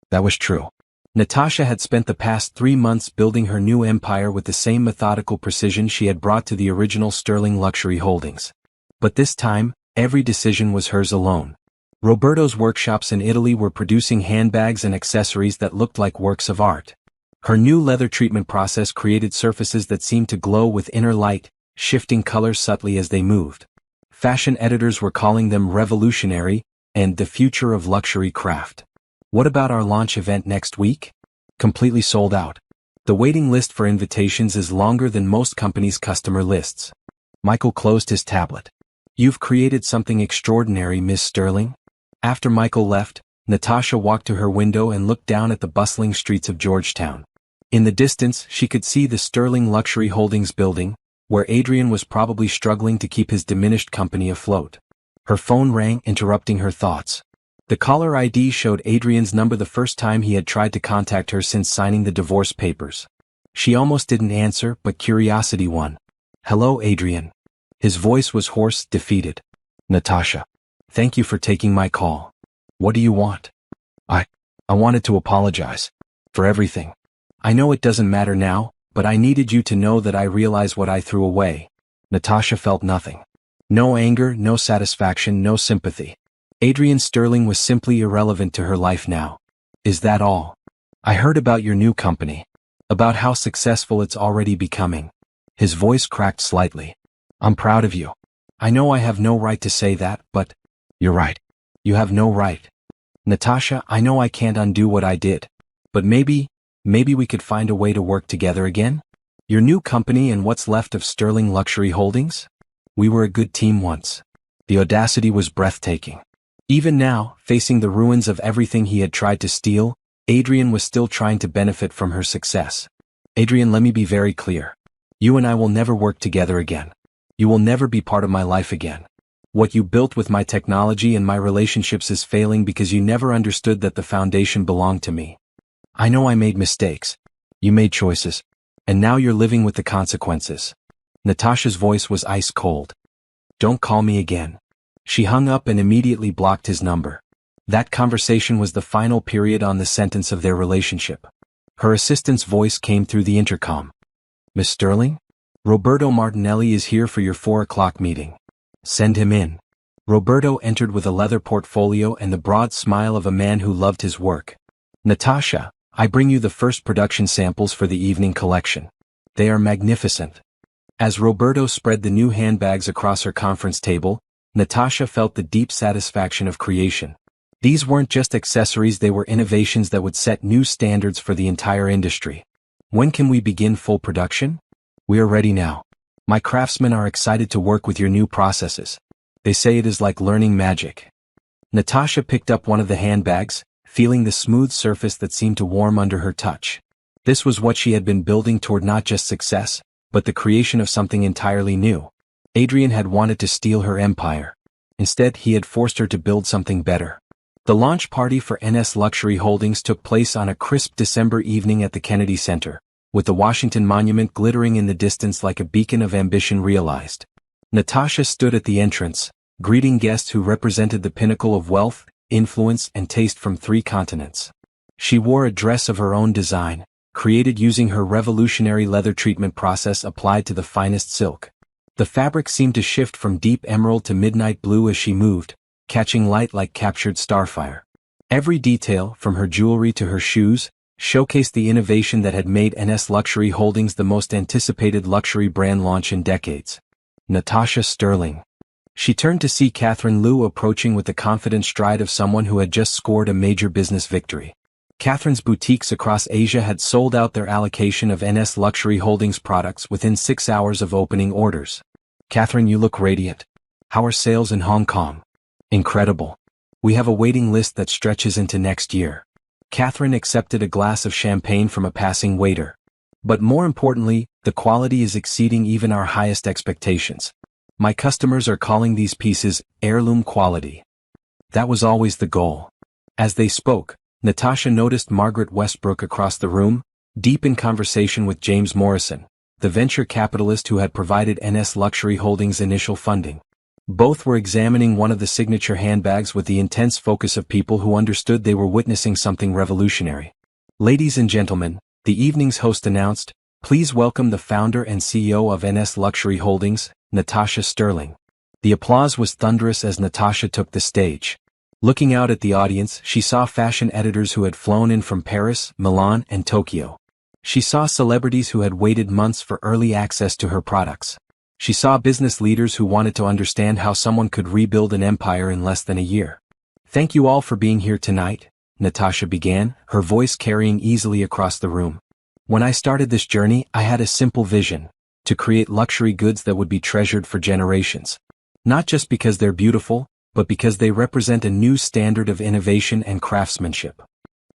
That was true. Natasha had spent the past 3 months building her new empire with the same methodical precision she had brought to the original Sterling Luxury Holdings. But this time, every decision was hers alone. Roberto's workshops in Italy were producing handbags and accessories that looked like works of art. Her new leather treatment process created surfaces that seemed to glow with inner light, shifting colors subtly as they moved. Fashion editors were calling them revolutionary and the future of luxury craft. What about our launch event next week? Completely sold out. The waiting list for invitations is longer than most companies' customer lists. Michael closed his tablet. You've created something extraordinary, Miss Sterling. After Michael left, Natasha walked to her window and looked down at the bustling streets of Georgetown. In the distance, she could see the Sterling Luxury Holdings building, where Adrian was probably struggling to keep his diminished company afloat. Her phone rang, interrupting her thoughts. The caller ID showed Adrian's number, the first time he had tried to contact her since signing the divorce papers. She almost didn't answer, but curiosity won. Hello, Adrian. His voice was hoarse, defeated. Natasha. Thank you for taking my call. What do you want? I wanted to apologize. For everything. I know it doesn't matter now, but I needed you to know that I realize what I threw away. Natasha felt nothing. No anger, no satisfaction, no sympathy. Adrian Sterling was simply irrelevant to her life now. Is that all? I heard about your new company. About how successful it's already becoming. His voice cracked slightly. I'm proud of you. I know I have no right to say that, but you're right. You have no right. Natasha, I know I can't undo what I did. But maybe we could find a way to work together again? Your new company and what's left of Sterling Luxury Holdings? We were a good team once. The audacity was breathtaking. Even now, facing the ruins of everything he had tried to steal, Adrian was still trying to benefit from her success. Adrian, let me be very clear. You and I will never work together again. You will never be part of my life again. What you built with my technology and my relationships is failing because you never understood that the foundation belonged to me. I know I made mistakes. You made choices. And now you're living with the consequences. Natasha's voice was ice cold. Don't call me again. She hung up and immediately blocked his number. That conversation was the final period on the sentence of their relationship. Her assistant's voice came through the intercom. Miss Sterling? Roberto Martinelli is here for your 4 o'clock meeting. Send him in. Roberto entered with a leather portfolio and the broad smile of a man who loved his work. Natasha, I bring you the first production samples for the evening collection. They are magnificent. As Roberto spread the new handbags across her conference table, Natasha felt the deep satisfaction of creation. These weren't just accessories, they were innovations that would set new standards for the entire industry. When can we begin full production? We are ready now. My craftsmen are excited to work with your new processes. They say it is like learning magic. Natasha picked up one of the handbags, feeling the smooth surface that seemed to warm under her touch. This was what she had been building toward, not just success, but the creation of something entirely new. Adrian had wanted to steal her empire. Instead, he had forced her to build something better. The launch party for NS Luxury Holdings took place on a crisp December evening at the Kennedy Center, with the Washington Monument glittering in the distance like a beacon of ambition realized. Natasha stood at the entrance, greeting guests who represented the pinnacle of wealth, influence, and taste from 3 continents. She wore a dress of her own design, created using her revolutionary leather treatment process applied to the finest silk. The fabric seemed to shift from deep emerald to midnight blue as she moved, catching light like captured starfire. Every detail, from her jewelry to her shoes, showcased the innovation that had made NS Luxury Holdings the most anticipated luxury brand launch in decades. Natasha Sterling. She turned to see Catherine Liu approaching with the confident stride of someone who had just scored a major business victory. Catherine's boutiques across Asia had sold out their allocation of NS Luxury Holdings products within 6 hours of opening orders. Catherine, you look radiant. How are sales in Hong Kong? Incredible. We have a waiting list that stretches into next year. Catherine accepted a glass of champagne from a passing waiter. But more importantly, the quality is exceeding even our highest expectations. My customers are calling these pieces heirloom quality. That was always the goal. As they spoke, Natasha noticed Margaret Westbrook across the room, deep in conversation with James Morrison, the venture capitalist who had provided NS Luxury Holdings initial funding. Both were examining one of the signature handbags with the intense focus of people who understood they were witnessing something revolutionary. Ladies and gentlemen, the evening's host announced, please welcome the founder and CEO of NS Luxury Holdings, Natasha Sterling. The applause was thunderous as Natasha took the stage. Looking out at the audience, she saw fashion editors who had flown in from Paris, Milan, and Tokyo. She saw celebrities who had waited months for early access to her products. She saw business leaders who wanted to understand how someone could rebuild an empire in less than a year. Thank you all for being here tonight, Natasha began, her voice carrying easily across the room. When I started this journey, I had a simple vision: to create luxury goods that would be treasured for generations. Not just because they're beautiful, but because they represent a new standard of innovation and craftsmanship.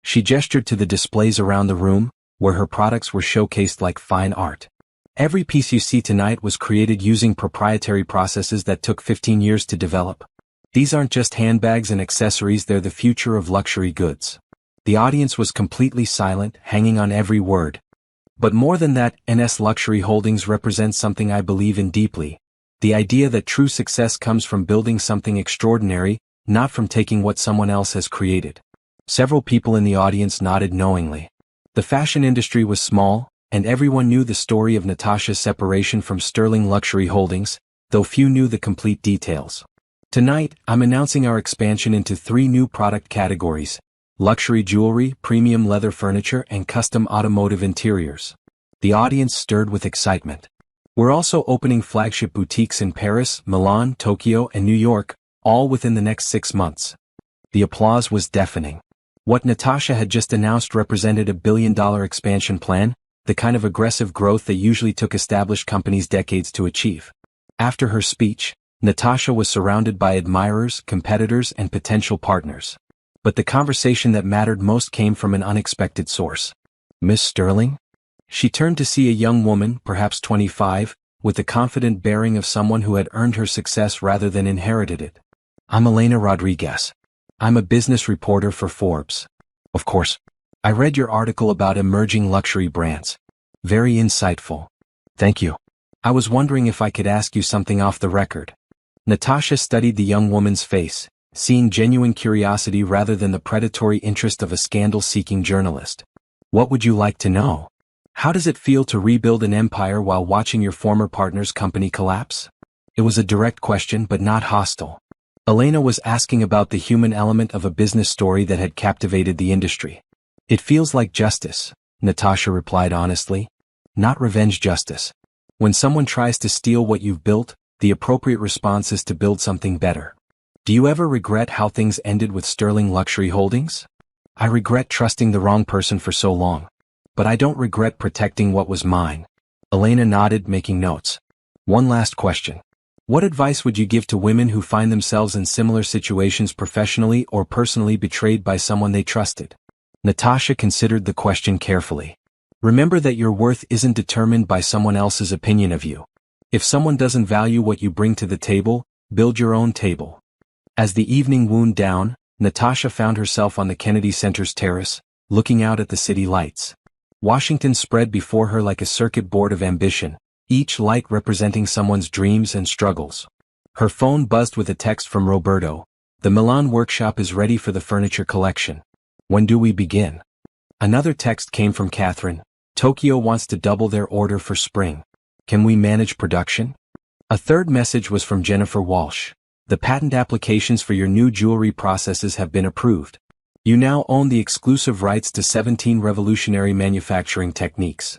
She gestured to the displays around the room, where her products were showcased like fine art. Every piece you see tonight was created using proprietary processes that took 15 years to develop. These aren't just handbags and accessories, they're the future of luxury goods. The audience was completely silent, hanging on every word. But more than that, NS Luxury Holdings represents something I believe in deeply. The idea that true success comes from building something extraordinary, not from taking what someone else has created. Several people in the audience nodded knowingly. The fashion industry was small, and everyone knew the story of Natasha's separation from Sterling Luxury Holdings, though few knew the complete details. Tonight, I'm announcing our expansion into 3 new product categories: luxury jewelry, premium leather furniture, and custom automotive interiors. The audience stirred with excitement. We're also opening flagship boutiques in Paris, Milan, Tokyo, and New York, all within the next 6 months. The applause was deafening. What Natasha had just announced represented a billion-dollar expansion plan, the kind of aggressive growth that usually took established companies decades to achieve. After her speech, Natasha was surrounded by admirers, competitors, and potential partners. But the conversation that mattered most came from an unexpected source. Miss Sterling? She turned to see a young woman, perhaps 25, with the confident bearing of someone who had earned her success rather than inherited it. I'm Elena Rodriguez. I'm a business reporter for Forbes. Of course. I read your article about emerging luxury brands. Very insightful. Thank you. I was wondering if I could ask you something off the record. Natasha studied the young woman's face, seeing genuine curiosity rather than the predatory interest of a scandal-seeking journalist. What would you like to know? How does it feel to rebuild an empire while watching your former partner's company collapse? It was a direct question but not hostile. Elena was asking about the human element of a business story that had captivated the industry. It feels like justice, Natasha replied honestly. Not revenge justice. When someone tries to steal what you've built, the appropriate response is to build something better. Do you ever regret how things ended with Sterling Luxury Holdings? I regret trusting the wrong person for so long. But I don't regret protecting what was mine. Elena nodded, making notes. One last question. What advice would you give to women who find themselves in similar situations, professionally or personally betrayed by someone they trusted? Natasha considered the question carefully. Remember that your worth isn't determined by someone else's opinion of you. If someone doesn't value what you bring to the table, build your own table. As the evening wound down, Natasha found herself on the Kennedy Center's terrace, looking out at the city lights. Washington spread before her like a circuit board of ambition, each light representing someone's dreams and struggles. Her phone buzzed with a text from Roberto. The Milan workshop is ready for the furniture collection. When do we begin? Another text came from Catherine. Tokyo wants to double their order for spring. Can we manage production? A third message was from Jennifer Walsh. The patent applications for your new jewelry processes have been approved. You now own the exclusive rights to 17 revolutionary manufacturing techniques.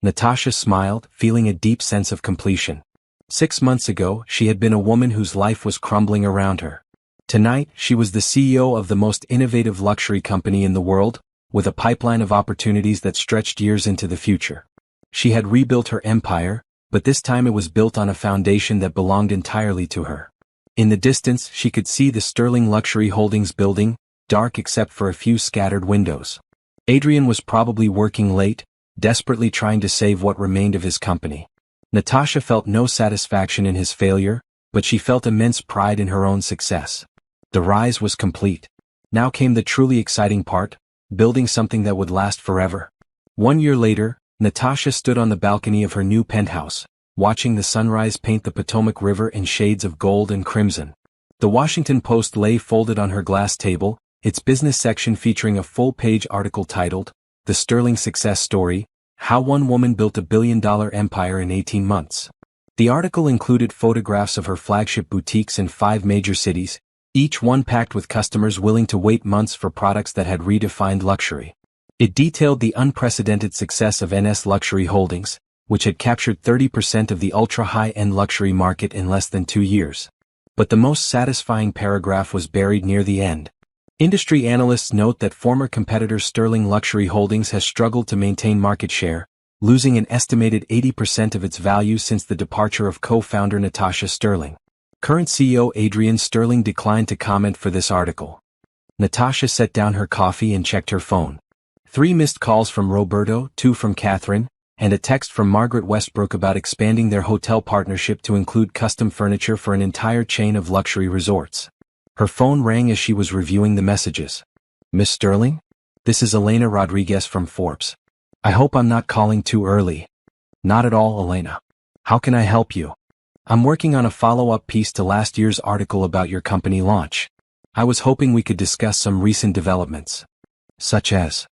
Natasha smiled, feeling a deep sense of completion. 6 months ago, she had been a woman whose life was crumbling around her. Tonight, she was the CEO of the most innovative luxury company in the world, with a pipeline of opportunities that stretched years into the future. She had rebuilt her empire, but this time it was built on a foundation that belonged entirely to her. In the distance, she could see the Sterling Luxury Holdings building, dark except for a few scattered windows. Adrian was probably working late, desperately trying to save what remained of his company. Natasha felt no satisfaction in his failure, but she felt immense pride in her own success. The rise was complete. Now came the truly exciting part, building something that would last forever. 1 year later, Natasha stood on the balcony of her new penthouse, watching the sunrise paint the Potomac River in shades of gold and crimson. The Washington Post lay folded on her glass table, its business section featuring a full-page article titled, "The Sterling Success Story: How One Woman Built a Billion-Dollar Empire in 18 Months." The article included photographs of her flagship boutiques in 5 major cities, each one packed with customers willing to wait months for products that had redefined luxury. It detailed the unprecedented success of NS Luxury Holdings, which had captured 30% of the ultra-high-end luxury market in less than 2 years. But the most satisfying paragraph was buried near the end. Industry analysts note that former competitor Sterling Luxury Holdings has struggled to maintain market share, losing an estimated 80% of its value since the departure of co-founder Natasha Sterling. Current CEO Adrian Sterling declined to comment for this article. Natasha set down her coffee and checked her phone. 3 missed calls from Roberto, 2 from Catherine, and a text from Margaret Westbrook about expanding their hotel partnership to include custom furniture for an entire chain of luxury resorts. Her phone rang as she was reviewing the messages. "Miss Sterling? This is Elena Rodriguez from Forbes. I hope I'm not calling too early." "Not at all, Elena. How can I help you?" "I'm working on a follow-up piece to last year's article about your company launch. I was hoping we could discuss some recent developments." "Such as?"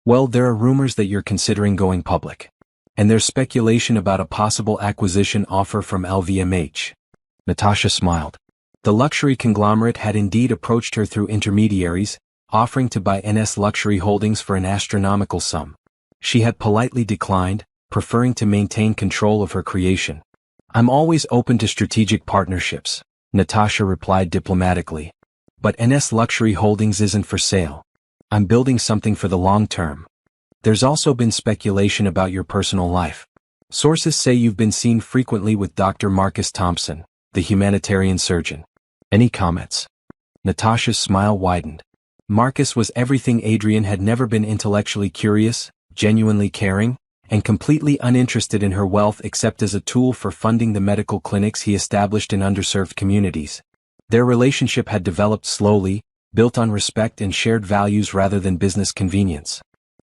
"Well, there are rumors that you're considering going public. And there's speculation about a possible acquisition offer from LVMH." Natasha smiled. The luxury conglomerate had indeed approached her through intermediaries, offering to buy NS Luxury Holdings for an astronomical sum. She had politely declined, preferring to maintain control of her creation. "I'm always open to strategic partnerships," Natasha replied diplomatically. "But NS Luxury Holdings isn't for sale. I'm building something for the long term." "There's also been speculation about your personal life. Sources say you've been seen frequently with Dr. Marcus Thompson, the humanitarian surgeon. Any comments?" Natasha's smile widened. Marcus was everything Adrian had never been: intellectually curious, genuinely caring, and completely uninterested in her wealth except as a tool for funding the medical clinics he established in underserved communities. Their relationship had developed slowly, built on respect and shared values rather than business convenience.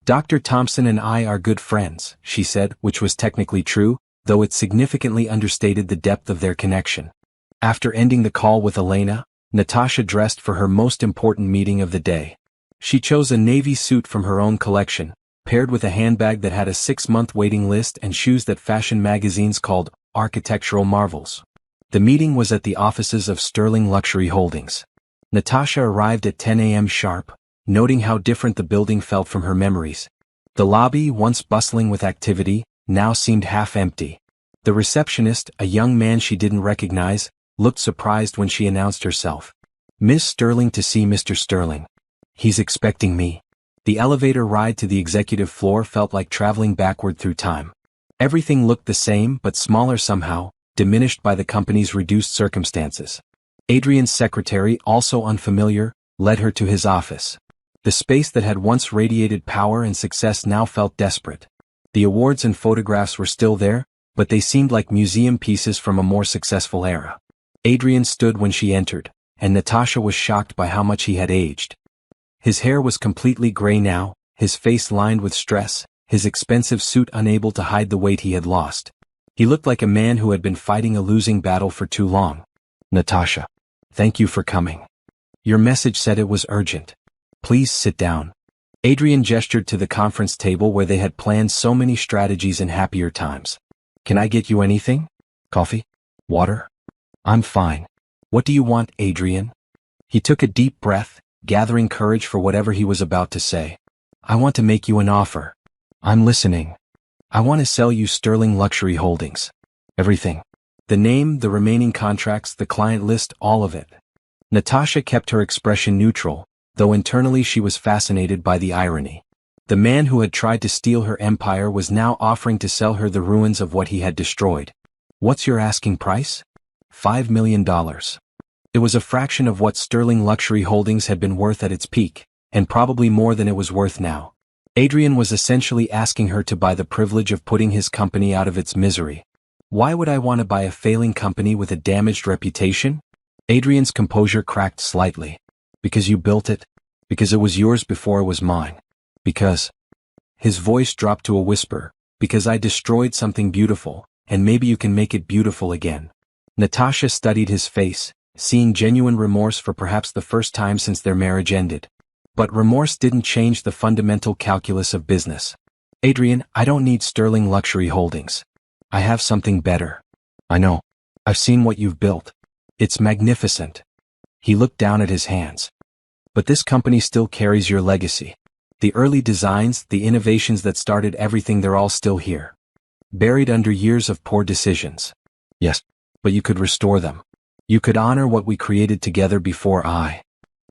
"Dr. Thompson and I are good friends," she said, which was technically true, though it significantly understated the depth of their connection. After ending the call with Elena, Natasha dressed for her most important meeting of the day. She chose a navy suit from her own collection, paired with a handbag that had a 6-month waiting list and shoes that fashion magazines called architectural marvels. The meeting was at the offices of Sterling Luxury Holdings. Natasha arrived at 10 a.m. sharp, noting how different the building felt from her memories. The lobby, once bustling with activity, now seemed half empty. The receptionist, a young man she didn't recognize, looked surprised when she announced herself. "Miss Sterling to see Mr. Sterling. He's expecting me." The elevator ride to the executive floor felt like traveling backward through time. Everything looked the same but smaller somehow, diminished by the company's reduced circumstances. Adrian's secretary, also unfamiliar, led her to his office. The space that had once radiated power and success now felt desperate. The awards and photographs were still there, but they seemed like museum pieces from a more successful era. Adrian stood when she entered, and Natasha was shocked by how much he had aged. His hair was completely gray now, his face lined with stress, his expensive suit unable to hide the weight he had lost. He looked like a man who had been fighting a losing battle for too long. "Natasha, thank you for coming. Your message said it was urgent. Please sit down." Adrian gestured to the conference table where they had planned so many strategies in happier times. "Can I get you anything? Coffee? Water?" "I'm fine." What do you want, Adrian? He took a deep breath, gathering courage for whatever he was about to say. I want to make you an offer. I'm listening. I want to sell you Sterling Luxury Holdings. Everything. The name, the remaining contracts, the client list, all of it. Natasha kept her expression neutral, though internally she was fascinated by the irony. The man who had tried to steal her empire was now offering to sell her the ruins of what he had destroyed. What's your asking price? $5 million. It was a fraction of what Sterling Luxury Holdings had been worth at its peak, and probably more than it was worth now. Adrian was essentially asking her to buy the privilege of putting his company out of its misery. Why would I want to buy a failing company with a damaged reputation? Adrian's composure cracked slightly. Because you built it? Because it was yours before it was mine? Because... His voice dropped to a whisper. Because I destroyed something beautiful, and maybe you can make it beautiful again. Natasha studied his face, seeing genuine remorse for perhaps the first time since their marriage ended. But remorse didn't change the fundamental calculus of business. Adrian, I don't need Sterling Luxury Holdings. I have something better. I know. I've seen what you've built. It's magnificent. He looked down at his hands. But this company still carries your legacy. The early designs, the innovations that started everything, they're all still here. Buried under years of poor decisions. Yes, but you could restore them. You could honor what we created together before I...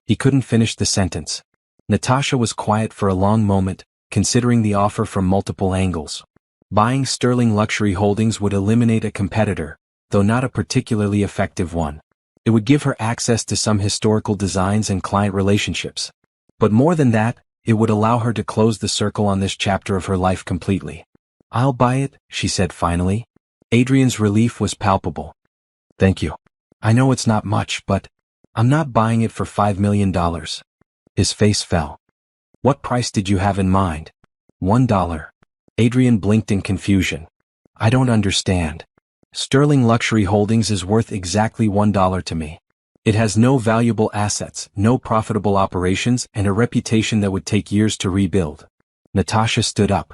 He couldn't finish the sentence. Natasha was quiet for a long moment, considering the offer from multiple angles. Buying Sterling Luxury Holdings would eliminate a competitor, though not a particularly effective one. It would give her access to some historical designs and client relationships. But more than that, it would allow her to close the circle on this chapter of her life completely. I'll buy it, she said finally. Adrian's relief was palpable. Thank you. I know it's not much, but I'm not buying it for $5 million. His face fell. What price did you have in mind? $1. Adrian blinked in confusion. I don't understand. Sterling Luxury Holdings is worth exactly $1 to me. It has no valuable assets, no profitable operations, and a reputation that would take years to rebuild. Natasha stood up.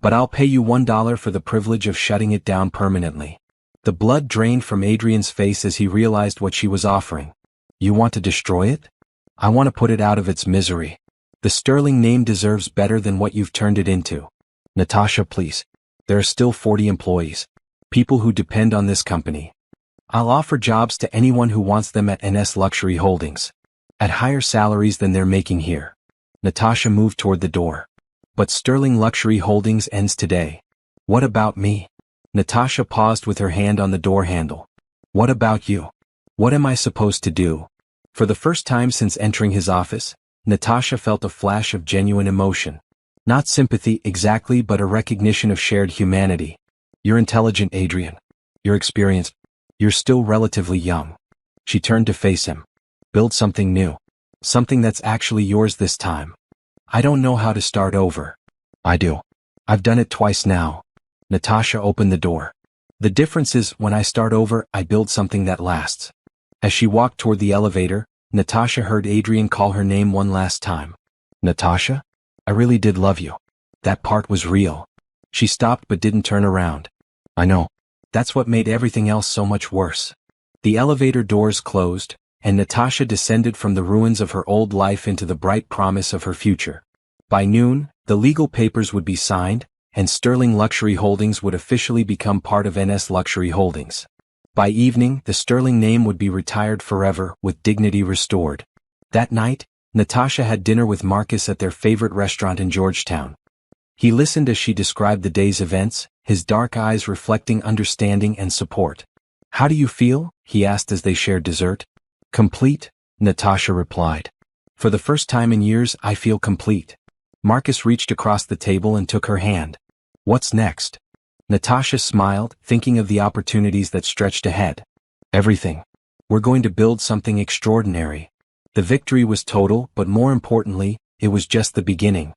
But I'll pay you $1 for the privilege of shutting it down permanently. The blood drained from Adrian's face as he realized what she was offering. You want to destroy it? I want to put it out of its misery. The Sterling name deserves better than what you've turned it into. Natasha, please. There are still 40 employees. People who depend on this company. I'll offer jobs to anyone who wants them at NS Luxury Holdings. At higher salaries than they're making here. Natasha moved toward the door. But Sterling Luxury Holdings ends today. What about me? Natasha paused with her hand on the door handle. What about you? What am I supposed to do? For the first time since entering his office, Natasha felt a flash of genuine emotion. Not sympathy exactly, but a recognition of shared humanity. You're intelligent, Adrian. You're experienced. You're still relatively young. She turned to face him. Build something new. Something that's actually yours this time. I don't know how to start over. I do. I've done it twice now. Natasha opened the door. The difference is, when I start over, I build something that lasts. As she walked toward the elevator, Natasha heard Adrian call her name one last time. Natasha? I really did love you. That part was real. She stopped but didn't turn around. I know. That's what made everything else so much worse. The elevator doors closed, and Natasha descended from the ruins of her old life into the bright promise of her future. By noon, the legal papers would be signed, and Sterling Luxury Holdings would officially become part of NS Luxury Holdings. By evening, the Sterling name would be retired forever, with dignity restored. That night, Natasha had dinner with Marcus at their favorite restaurant in Georgetown. He listened as she described the day's events, his dark eyes reflecting understanding and support. How do you feel? He asked as they shared dessert. Complete, Natasha replied. For the first time in years, I feel complete. Marcus reached across the table and took her hand. What's next? Natasha smiled, thinking of the opportunities that stretched ahead. Everything. We're going to build something extraordinary. The victory was total, but more importantly, it was just the beginning.